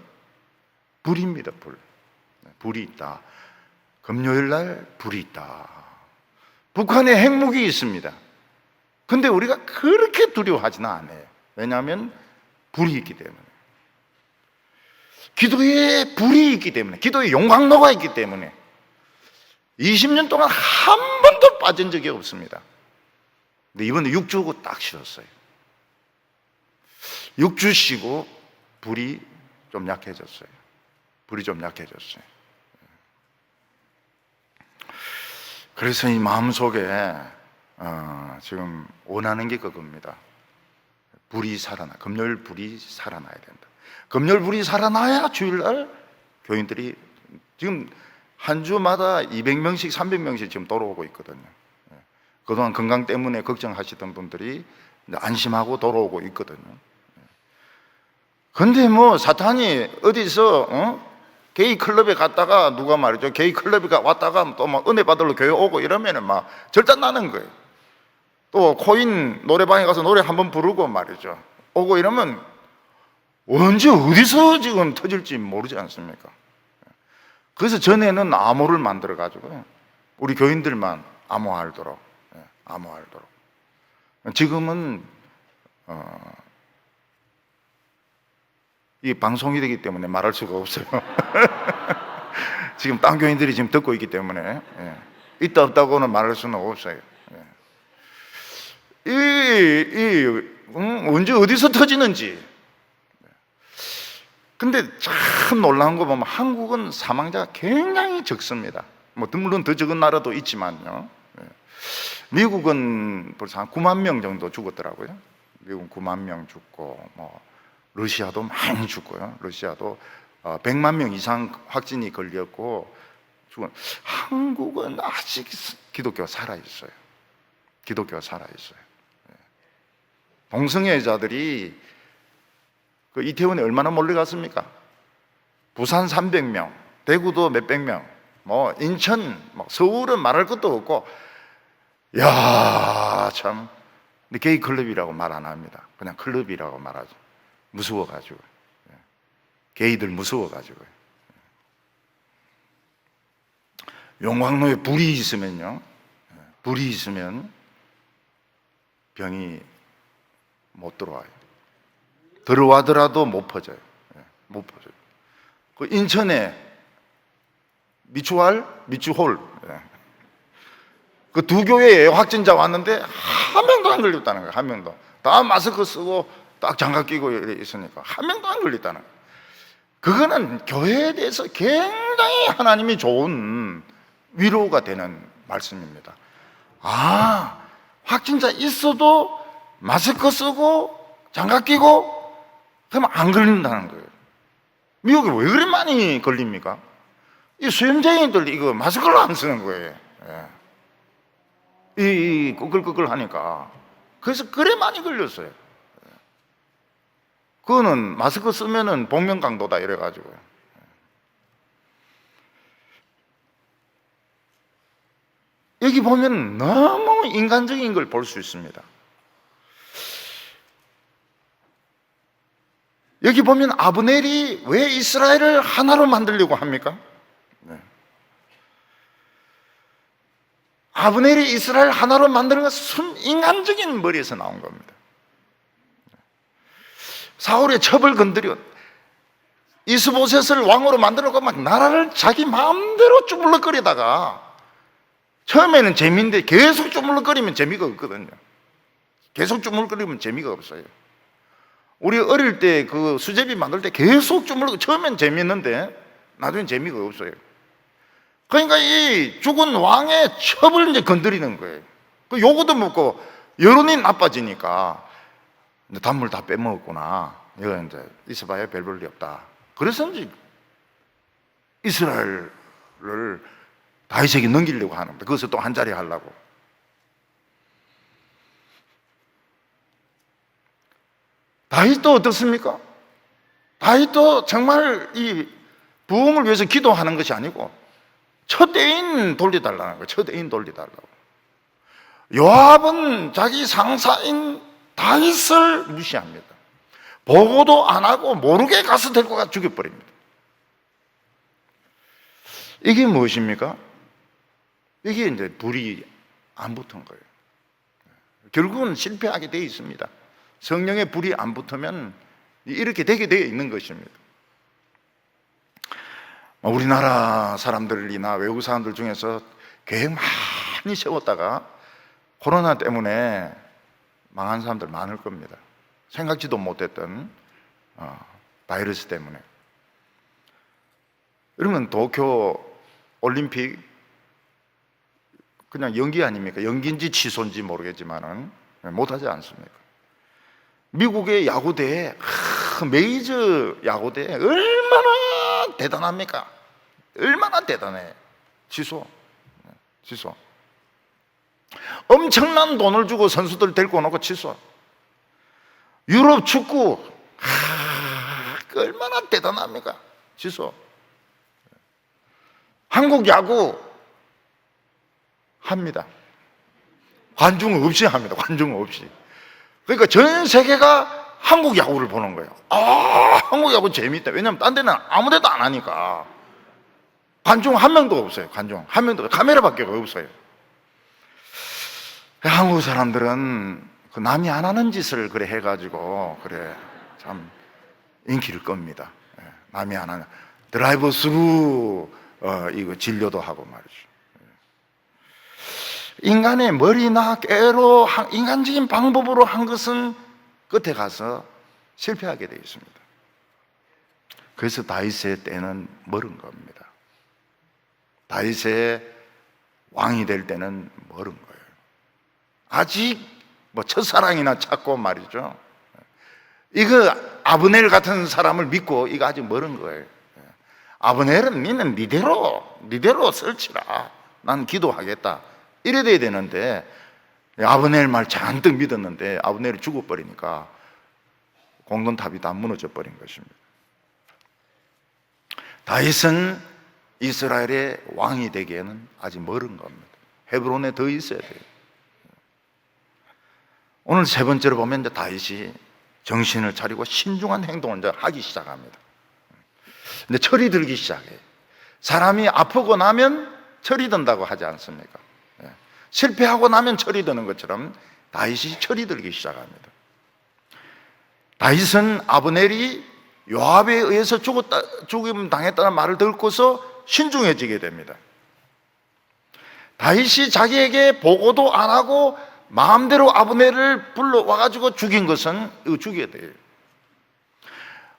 불입니다. 불. 불이 있다. 금요일 날 불이 있다. 북한에 핵무기 있습니다. 근데 우리가 그렇게 두려워하지는 않아요. 왜냐하면 불이 있기 때문에. 기도에 불이 있기 때문에, 기도에 용광로가 있기 때문에 20년 동안 한 번도 빠진 적이 없습니다. 근데 이번에 6주 딱 쉬었어요. 6주 쉬고 불이 좀 약해졌어요. 불이 좀 약해졌어요. 그래서 이 마음속에 지금 원하는 게 그겁니다. 불이 살아나, 금요일 불이 살아나야 된다. 금요일 불이 살아나야 주일날 교인들이 지금 한 주마다 200명씩 300명씩 지금 돌아오고 있거든요. 그동안 건강 때문에 걱정하시던 분들이 안심하고 돌아오고 있거든요. 근데 뭐 사탄이 어디서 게이 클럽에 갔다가 누가 말이죠, 게이 클럽에 왔다가 또 막 은혜 받으러 교회 오고 이러면은 막 절단 나는 거예요. 또 코인 노래방에 가서 노래 한번 부르고 말이죠, 오고 이러면 언제 어디서 지금 터질지 모르지 않습니까? 그래서 전에는 암호를 만들어 가지고 우리 교인들만 암호알도록, 암호알도록. 지금은 이 방송이 되기 때문에 말할 수가 없어요. 지금 딴 교인들이 지금 듣고 있기 때문에 있다 없다고는 말할 수는 없어요. 언제 어디서 터지는지. 근데 참 놀라운 거 보면 한국은 사망자가 굉장히 적습니다. 뭐 물론 더 적은 나라도 있지만요. 미국은 벌써 한 9만 명 정도 죽었더라고요. 미국은 9만 명 죽고, 뭐 러시아도 많이 죽고요. 러시아도 100만 명 이상 확진이 걸렸고 죽은. 한국은 아직 기독교가 살아있어요. 기독교가 살아있어요. 동성애자들이 그 이태원에 얼마나 몰려갔습니까? 부산 300명, 대구도 몇백 명, 뭐 인천, 뭐 서울은 말할 것도 없고, 야 참. 근데 게이 클럽이라고 말 안 합니다. 그냥 클럽이라고 말하죠. 무서워가지고. 게이들 무서워가지고. 용광로에 불이 있으면요, 불이 있으면 병이 못 들어와요. 들어와더라도 못 퍼져요. 못 퍼져요. 그 인천에 미추홀 그 두 교회에 확진자 왔는데 한 명도 안 걸렸다는 거예요. 한 명도. 다 마스크 쓰고 딱 장갑 끼고 있으니까 한 명도 안 걸렸다는 거예요. 그거는 교회에 대해서 굉장히 하나님이 좋은 위로가 되는 말씀입니다. 아, 확진자 있어도 마스크 쓰고 장갑 끼고 그러면 안 걸린다는 거예요. 미국에 왜 그리 많이 걸립니까? 이 수염쟁이들 이거 마스크를 안 쓰는 거예요. 이 끄끌끄끌 하니까. 그래서 그래 많이 걸렸어요. 그거는 마스크 쓰면은 복면강도다 이래가지고요. 여기 보면 너무 인간적인 걸 볼 수 있습니다. 여기 보면 아브넬이 왜 이스라엘을 하나로 만들려고 합니까? 아브넬이 이스라엘 하나로 만드는 것은 인간적인 머리에서 나온 겁니다. 사울의 첩을 건드려 이스보셋을 왕으로 만들어놓고 막 나라를 자기 마음대로 주물럭거리다가 처음에는 재미인데 계속 주물럭거리면 재미가 없거든요. 계속 주물럭거리면 재미가 없어요. 우리 어릴 때 그 수제비 만들 때 계속 주물럭, 처음엔 재미있는데 나중엔 재미가 없어요. 그러니까 이 죽은 왕의 첩을 이제 건드리는 거예요. 그 요거도 묻고 여론이 나빠지니까 이제 단물 다 빼먹었구나. 이거 이제 있어봐야 별 볼일 없다. 그래서인지 이스라엘을 다윗에게 넘기려고 하는 겁니다. 그것을 또 한 자리 하려고. 다윗도 어떻습니까? 다윗도 정말 이 부흥을 위해서 기도하는 것이 아니고 첫 애인 돌려달라는 거예요. 첫 애인 돌려달라고. 요압은 자기 상사인 다윗을 무시합니다. 보고도 안 하고 모르게 가서 데리고 가 죽여버립니다. 이게 무엇입니까? 이게 이제 불이 안 붙은 거예요. 결국은 실패하게 되어 있습니다. 성령의 불이 안 붙으면 이렇게 되게 되어 있는 것입니다. 우리나라 사람들이나 외국 사람들 중에서 계획 많이 세웠다가 코로나 때문에 망한 사람들 많을 겁니다. 생각지도 못했던 바이러스 때문에. 그러면 도쿄 올림픽 그냥 연기 아닙니까? 연기인지 취소인지 모르겠지만은 못하지 않습니까? 미국의 야구대회, 메이저 야구대회 얼마나 대단합니까? 얼마나 대단해. 취소. 엄청난 돈을 주고 선수들 데리고 놓고 취소. 유럽 축구 얼마나 대단합니까? 취소. 한국 야구 합니다. 관중 없이 합니다. 관중 없이. 그러니까 전 세계가 한국 야구를 보는 거예요. 한국 야구 재밌다. 왜냐하면 딴 데는 아무 데도 안 하니까. 관중 한 명도 없어요. 관중 한 명도 없어요. 카메라밖에 없어요. 한국 사람들은 그 남이 안 하는 짓을 그래 해가지고 그래 참 인기를 끕니다. 남이 안 하는 드라이브 스루 이거 진료도 하고 말이죠. 인간의 머리나 꾀로 인간적인 방법으로 한 것은 끝에 가서 실패하게 되어 있습니다. 그래서 다윗의 때는 멀은 겁니다. 다윗의 왕이 될 때는 멀은 거예요. 아직 뭐 첫사랑이나 찾고 말이죠. 이거 아브넬 같은 사람을 믿고 이거 아직 멀은 거예요. 아브넬은 니는 니대로 설치라. 난 기도하겠다. 이래 돼야 되는데 아브넬 말 잔뜩 믿었는데 아브넬이 죽어버리니까 공동탑이 다 무너져 버린 것입니다. 다윗은 이스라엘의 왕이 되기에는 아직 멀은 겁니다. 헤브론에 더 있어야 돼요. 오늘 세 번째로 보면 이제 다윗이 정신을 차리고 신중한 행동을 이제 하기 시작합니다. 근데 철이 들기 시작해요. 사람이 아프고 나면 철이 든다고 하지 않습니까? 실패하고 나면 철이 드는 것처럼 다윗이 철이 들기 시작합니다. 다윗은 아브넬이 요압에 의해서 죽임 당했다는 말을 듣고서 신중해지게 됩니다. 다윗이 자기에게 보고도 안 하고 마음대로 아브넬을 불러와가지고 죽인 것은 이거 죽여야 돼요.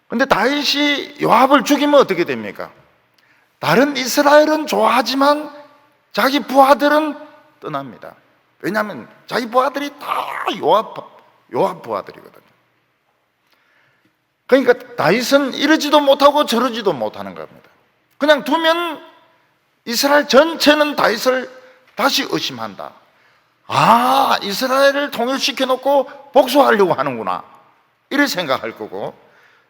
그런데 다윗이 요압을 죽이면 어떻게 됩니까? 다른 이스라엘은 좋아하지만 자기 부하들은 떠납니다. 왜냐하면 자기 부하들이 다 요압 부하들이거든요. 그러니까 다윗은 이러지도 못하고 저러지도 못하는 겁니다. 그냥 두면 이스라엘 전체는 다윗을 다시 의심한다. 이스라엘을 통일시켜 놓고 복수하려고 하는구나. 이렇게 생각할 거고,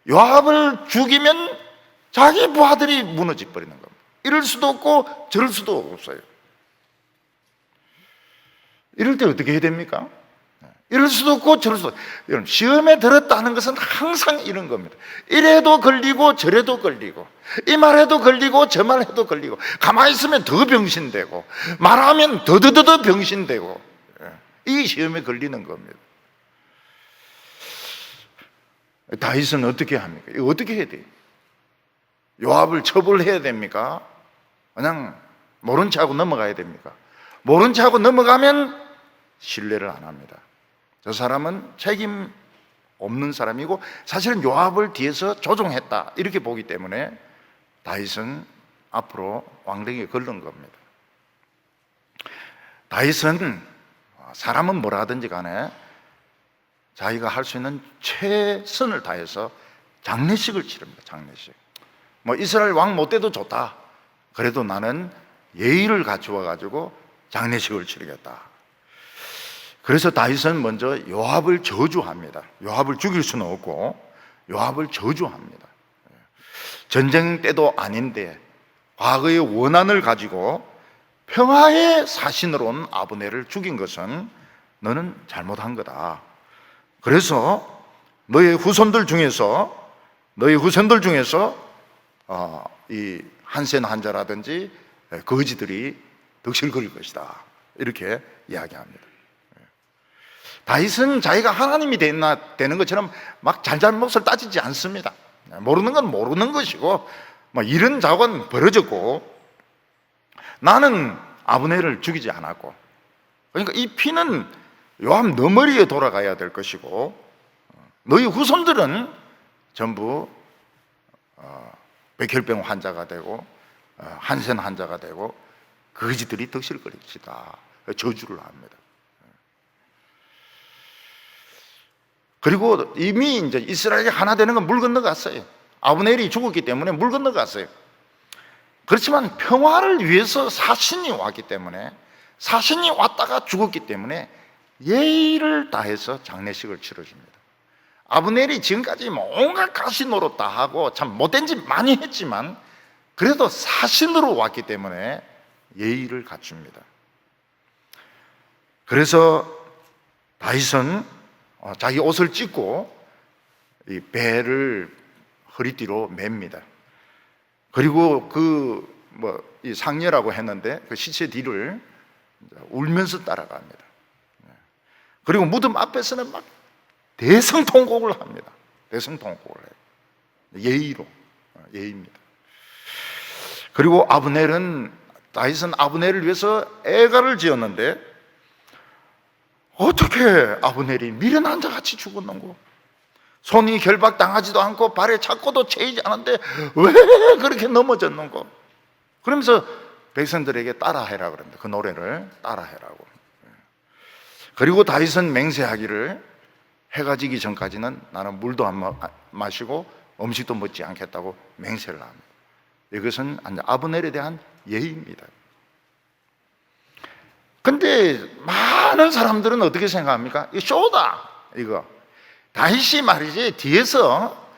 요압을 죽이면 자기 부하들이 무너져 버리는 겁니다. 이럴 수도 없고 저럴 수도 없어요. 이럴 때 어떻게 해야 됩니까? 이럴 수도 없고 저럴 수도 없고. 여러분, 시험에 들었다는 것은 항상 이런 겁니다. 이래도 걸리고 저래도 걸리고, 이 말해도 걸리고 저 말해도 걸리고, 가만히 있으면 더 병신되고 말하면 더더더 병신되고, 이 시험에 걸리는 겁니다. 다윗은 어떻게 합니까? 이거 어떻게 해야 돼요? 요압을 처벌해야 됩니까? 그냥 모른 체 하고 넘어가야 됩니까? 모른 체 하고 넘어가면 신뢰를 안 합니다. 저 사람은 책임 없는 사람이고 사실은 요압을 뒤에서 조종했다 이렇게 보기 때문에 다윗은 앞으로 왕릉에 걸른 겁니다. 다윗은 사람은 뭐라 하든지 간에 자기가 할 수 있는 최선을 다해서 장례식을 치릅니다. 장례식. 뭐 이스라엘 왕 못 돼도 좋다. 그래도 나는 예의를 갖추어 가지고 장례식을 치르겠다. 그래서 다윗은 먼저 요압을 저주합니다. 요압을 죽일 수는 없고 요압을 저주합니다. 전쟁 때도 아닌데 과거의 원한을 가지고 평화의 사신으로 온 아브넬을 죽인 것은 너는 잘못한 거다. 그래서 너의 후손들 중에서 이 한센 한자라든지 거지들이 득실거릴 것이다. 이렇게 이야기합니다. 다윗은 자기가 하나님이 되는 것처럼 막 잘잘못을 따지지 않습니다. 모르는 건 모르는 것이고 이런 작업은 벌어졌고 나는 아브넬을 죽이지 않았고, 그러니까 이 피는 요압 너 머리에 돌아가야 될 것이고 너희 후손들은 전부 백혈병 환자가 되고 한센 환자가 되고 거지들이 득실거릴 것이다. 저주를 합니다. 그리고 이미 이제 이스라엘이 하나 되는 건 물 건너갔어요. 아브넬이 죽었기 때문에 물 건너갔어요. 그렇지만 평화를 위해서 사신이 왔기 때문에, 사신이 왔다가 죽었기 때문에 예의를 다해서 장례식을 치러줍니다. 아브넬이 지금까지 온갖 가시 노릇 다 하고 참 못된 짓 많이 했지만 그래도 사신으로 왔기 때문에 예의를 갖춥니다. 그래서 다윗은 자기 옷을 찢고 이 배를 허리띠로 맵니다. 그리고 이 상녀라고 했는데 그 시체 뒤를 울면서 따라갑니다. 그리고 무덤 앞에서는 막 대성통곡을 합니다. 대성통곡을 해요. 예의입니다. 그리고 다윗은 아브넬을 위해서 애가를 지었는데 어떻게 아브넬이 미련한 자같이 죽었는고? 손이 결박당하지도 않고 발에 착고도 채이지 않은데 왜 그렇게 넘어졌는고? 그러면서 백성들에게 따라해라 그럽니다. 그 노래를 따라해라고. 그리고 다윗은 맹세하기를 해가 지기 전까지는 나는 물도 안 마시고 음식도 먹지 않겠다고 맹세를 합니다. 이것은 아브넬에 대한 예의입니다. 근데 많은 사람들은 어떻게 생각합니까? 이거 쇼다, 이거. 다윗이 말이지 뒤에서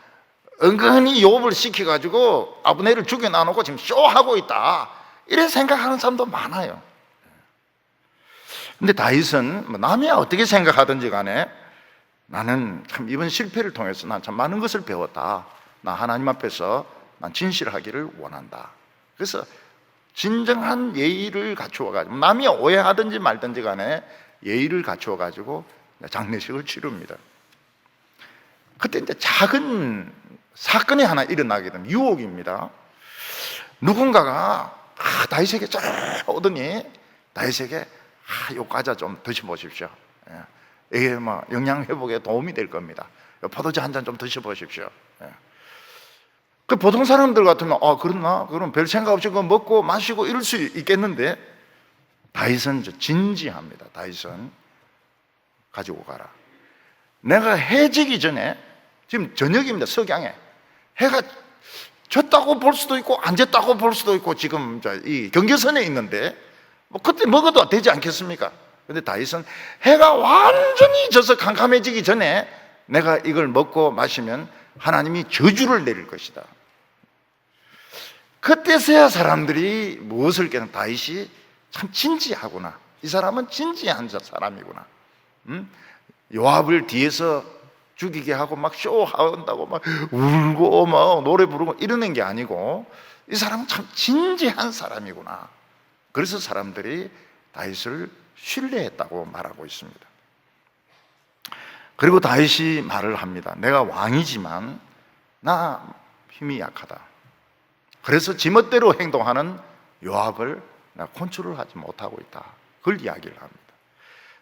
은근히 요업을 시켜가지고 아브넬을 죽여놔놓고 지금 쇼하고 있다, 이렇게 생각하는 사람도 많아요. 근데 다윗은 남이 어떻게 생각하든지 간에 나는 참 이번 실패를 통해서 난 참 많은 것을 배웠다. 나 하나님 앞에서 난 진실하기를 원한다. 그래서 진정한 예의를 갖추어가지고 남이 오해하든지 말든지 간에 예의를 갖추어가지고 장례식을 치릅니다. 그때 이제 작은 사건이 하나 일어나게 됩니다. 유혹입니다. 누군가가 다윗에게 쫙 오더니 다윗에게 요 과자 좀 드셔보십시오. 이게 영양 회복에 도움이 될 겁니다. 포도주 한 잔 좀 드셔보십시오. 그 보통 사람들 같으면 그렇나? 그럼 별 생각 없이 그거 먹고 마시고 이럴 수 있겠는데 다윗은 진지합니다. 다윗은 가지고 가라. 내가 해 지기 전에, 지금 저녁입니다. 석양에 해가 졌다고 볼 수도 있고 안 졌다고 볼 수도 있고 지금 이 경계선에 있는데 그때 먹어도 되지 않겠습니까? 근데 다윗은 해가 완전히 져서 캄캄해지기 전에 내가 이걸 먹고 마시면 하나님이 저주를 내릴 것이다. 그때서야 사람들이 무엇을 깨는, 다윗이 참 진지하구나, 이 사람은 진지한 사람이구나. 요압을 뒤에서 죽이게 하고 막 쇼한다고 막 울고 막 노래 부르고 이러는 게 아니고 이 사람은 참 진지한 사람이구나. 그래서 사람들이 다윗을 신뢰했다고 말하고 있습니다. 그리고 다윗이 말을 합니다. 내가 왕이지만 나 힘이 약하다. 그래서 지멋대로 행동하는 요압을 나 컨트롤 하지 못하고 있다. 그걸 이야기를 합니다.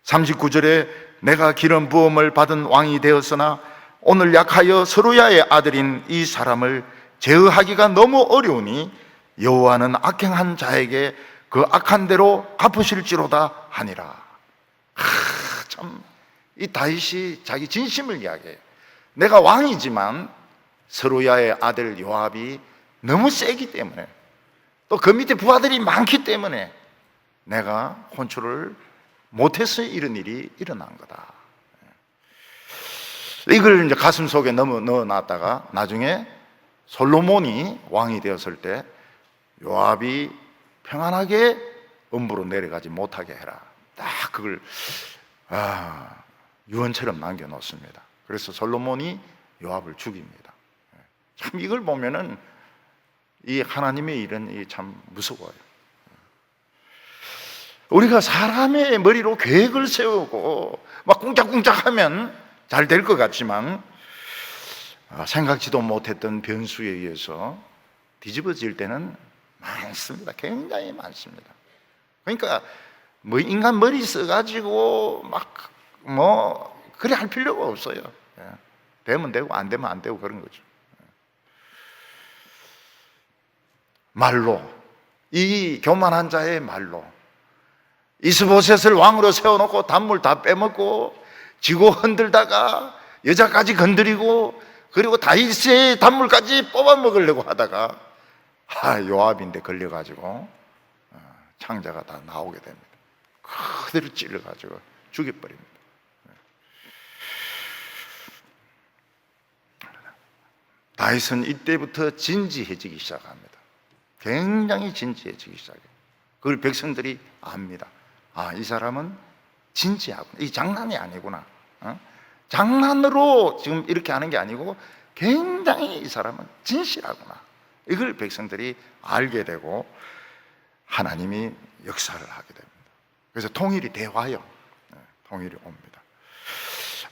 39절에 내가 기름 부음을 받은 왕이 되었으나 오늘 약하여 서루야의 아들인 이 사람을 제어하기가 너무 어려우니 여호와는 악행한 자에게 그 악한 대로 갚으실지로다 하니라. 참 이 다윗이 자기 진심을 이야기해요. 내가 왕이지만 스루야의 아들 요압이 너무 세기 때문에, 또 그 밑에 부하들이 많기 때문에 내가 컨트롤을 못해서 이런 일이 일어난 거다. 이걸 이제 가슴 속에 넣어놨다가 나중에 솔로몬이 왕이 되었을 때 요압이 평안하게 음부로 내려가지 못하게 해라. 딱 그걸 유언처럼 남겨놓습니다. 그래서 솔로몬이 요압을 죽입니다. 참 이걸 보면은 이 하나님의 일은 참 무서워요. 우리가 사람의 머리로 계획을 세우고 막 꿍짝꿍짝하면 잘 될 것 같지만 생각지도 못했던 변수에 의해서 뒤집어질 때는 많습니다. 굉장히 많습니다. 그러니까 뭐 인간 머리 써가지고 막 그래 할 필요가 없어요. 되면 되고 안 되면 안 되고 그런 거죠. 말로, 이 교만한 자의 말로 이스보셋을 왕으로 세워놓고 단물 다 빼먹고 지고 흔들다가 여자까지 건드리고 그리고 다윗의 단물까지 뽑아먹으려고 하다가 요압인데 걸려가지고 창자가 다 나오게 됩니다. 그대로 찔러가지고 죽여버립니다. 다윗은 이때부터 진지해지기 시작합니다. 굉장히 진지해지기 시작해요. 그걸 백성들이 압니다. 이 사람은 진지하구나. 이 장난이 아니구나. 장난으로 지금 이렇게 하는 게 아니고 굉장히 이 사람은 진실하구나. 이걸 백성들이 알게 되고 하나님이 역사를 하게 됩니다. 그래서 통일이 돼와요. 통일이 옵니다.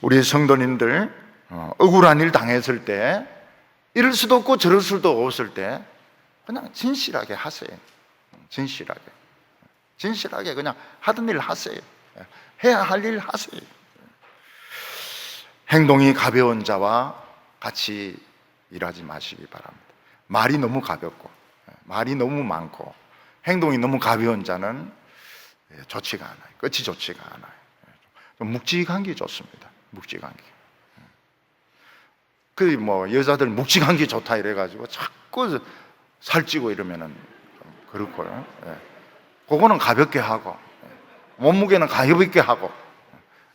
우리 성도님들 억울한 일 당했을 때 이럴 수도 없고 저럴 수도 없을 때 그냥 진실하게 하세요. 진실하게 그냥 하던 일 하세요. 해야 할 일 하세요. 행동이 가벼운 자와 같이 일하지 마시기 바랍니다. 말이 너무 가볍고 말이 너무 많고 행동이 너무 가벼운 자는 좋지가 않아요. 끝이 좋지가 않아요. 묵직한 게 좋습니다. 묵직한 게. 그 뭐 여자들 묵직한 게 좋다 이래가지고 자꾸 살찌고 이러면은 그렇고요. 그거는 가볍게 하고 몸무게는 가볍게 하고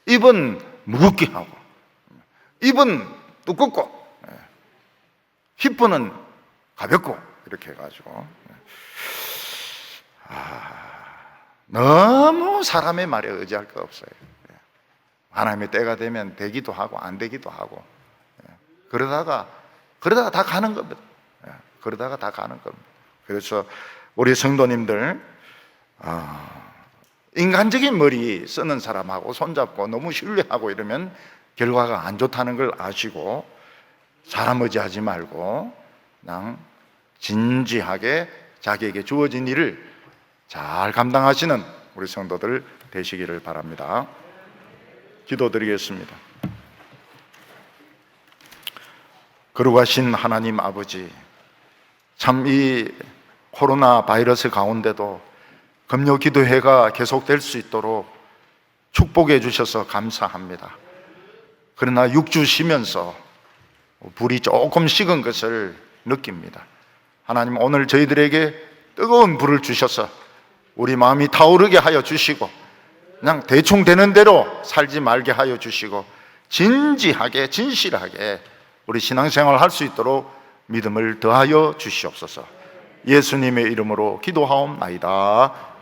입은 무겁게 하고 입은 두껍고 힙은 가볍고 이렇게 해가지고 너무 사람의 말에 의지할 거 없어요. 하나님의 때가 되면 되기도 하고 안 되기도 하고 그러다가 다 가는 겁니다. 그러다가 다 가는 겁니다. 그래서 우리 성도님들 인간적인 머리 쓰는 사람하고 손잡고 너무 신뢰하고 이러면 결과가 안 좋다는 걸 아시고 사람 의지하지 말고 그냥 진지하게 자기에게 주어진 일을 잘 감당하시는 우리 성도들 되시기를 바랍니다. 기도드리겠습니다. 거룩하신 하나님 아버지, 참 이 코로나 바이러스 가운데도 금요 기도회가 계속될 수 있도록 축복해 주셔서 감사합니다. 그러나 6주 쉬면서 불이 조금 식은 것을 느낍니다. 하나님, 오늘 저희들에게 뜨거운 불을 주셔서 우리 마음이 타오르게 하여 주시고 그냥 대충 되는 대로 살지 말게 하여 주시고 진지하게 진실하게 우리 신앙생활을 할 수 있도록 믿음을 더하여 주시옵소서. 예수님의 이름으로 기도하옵나이다.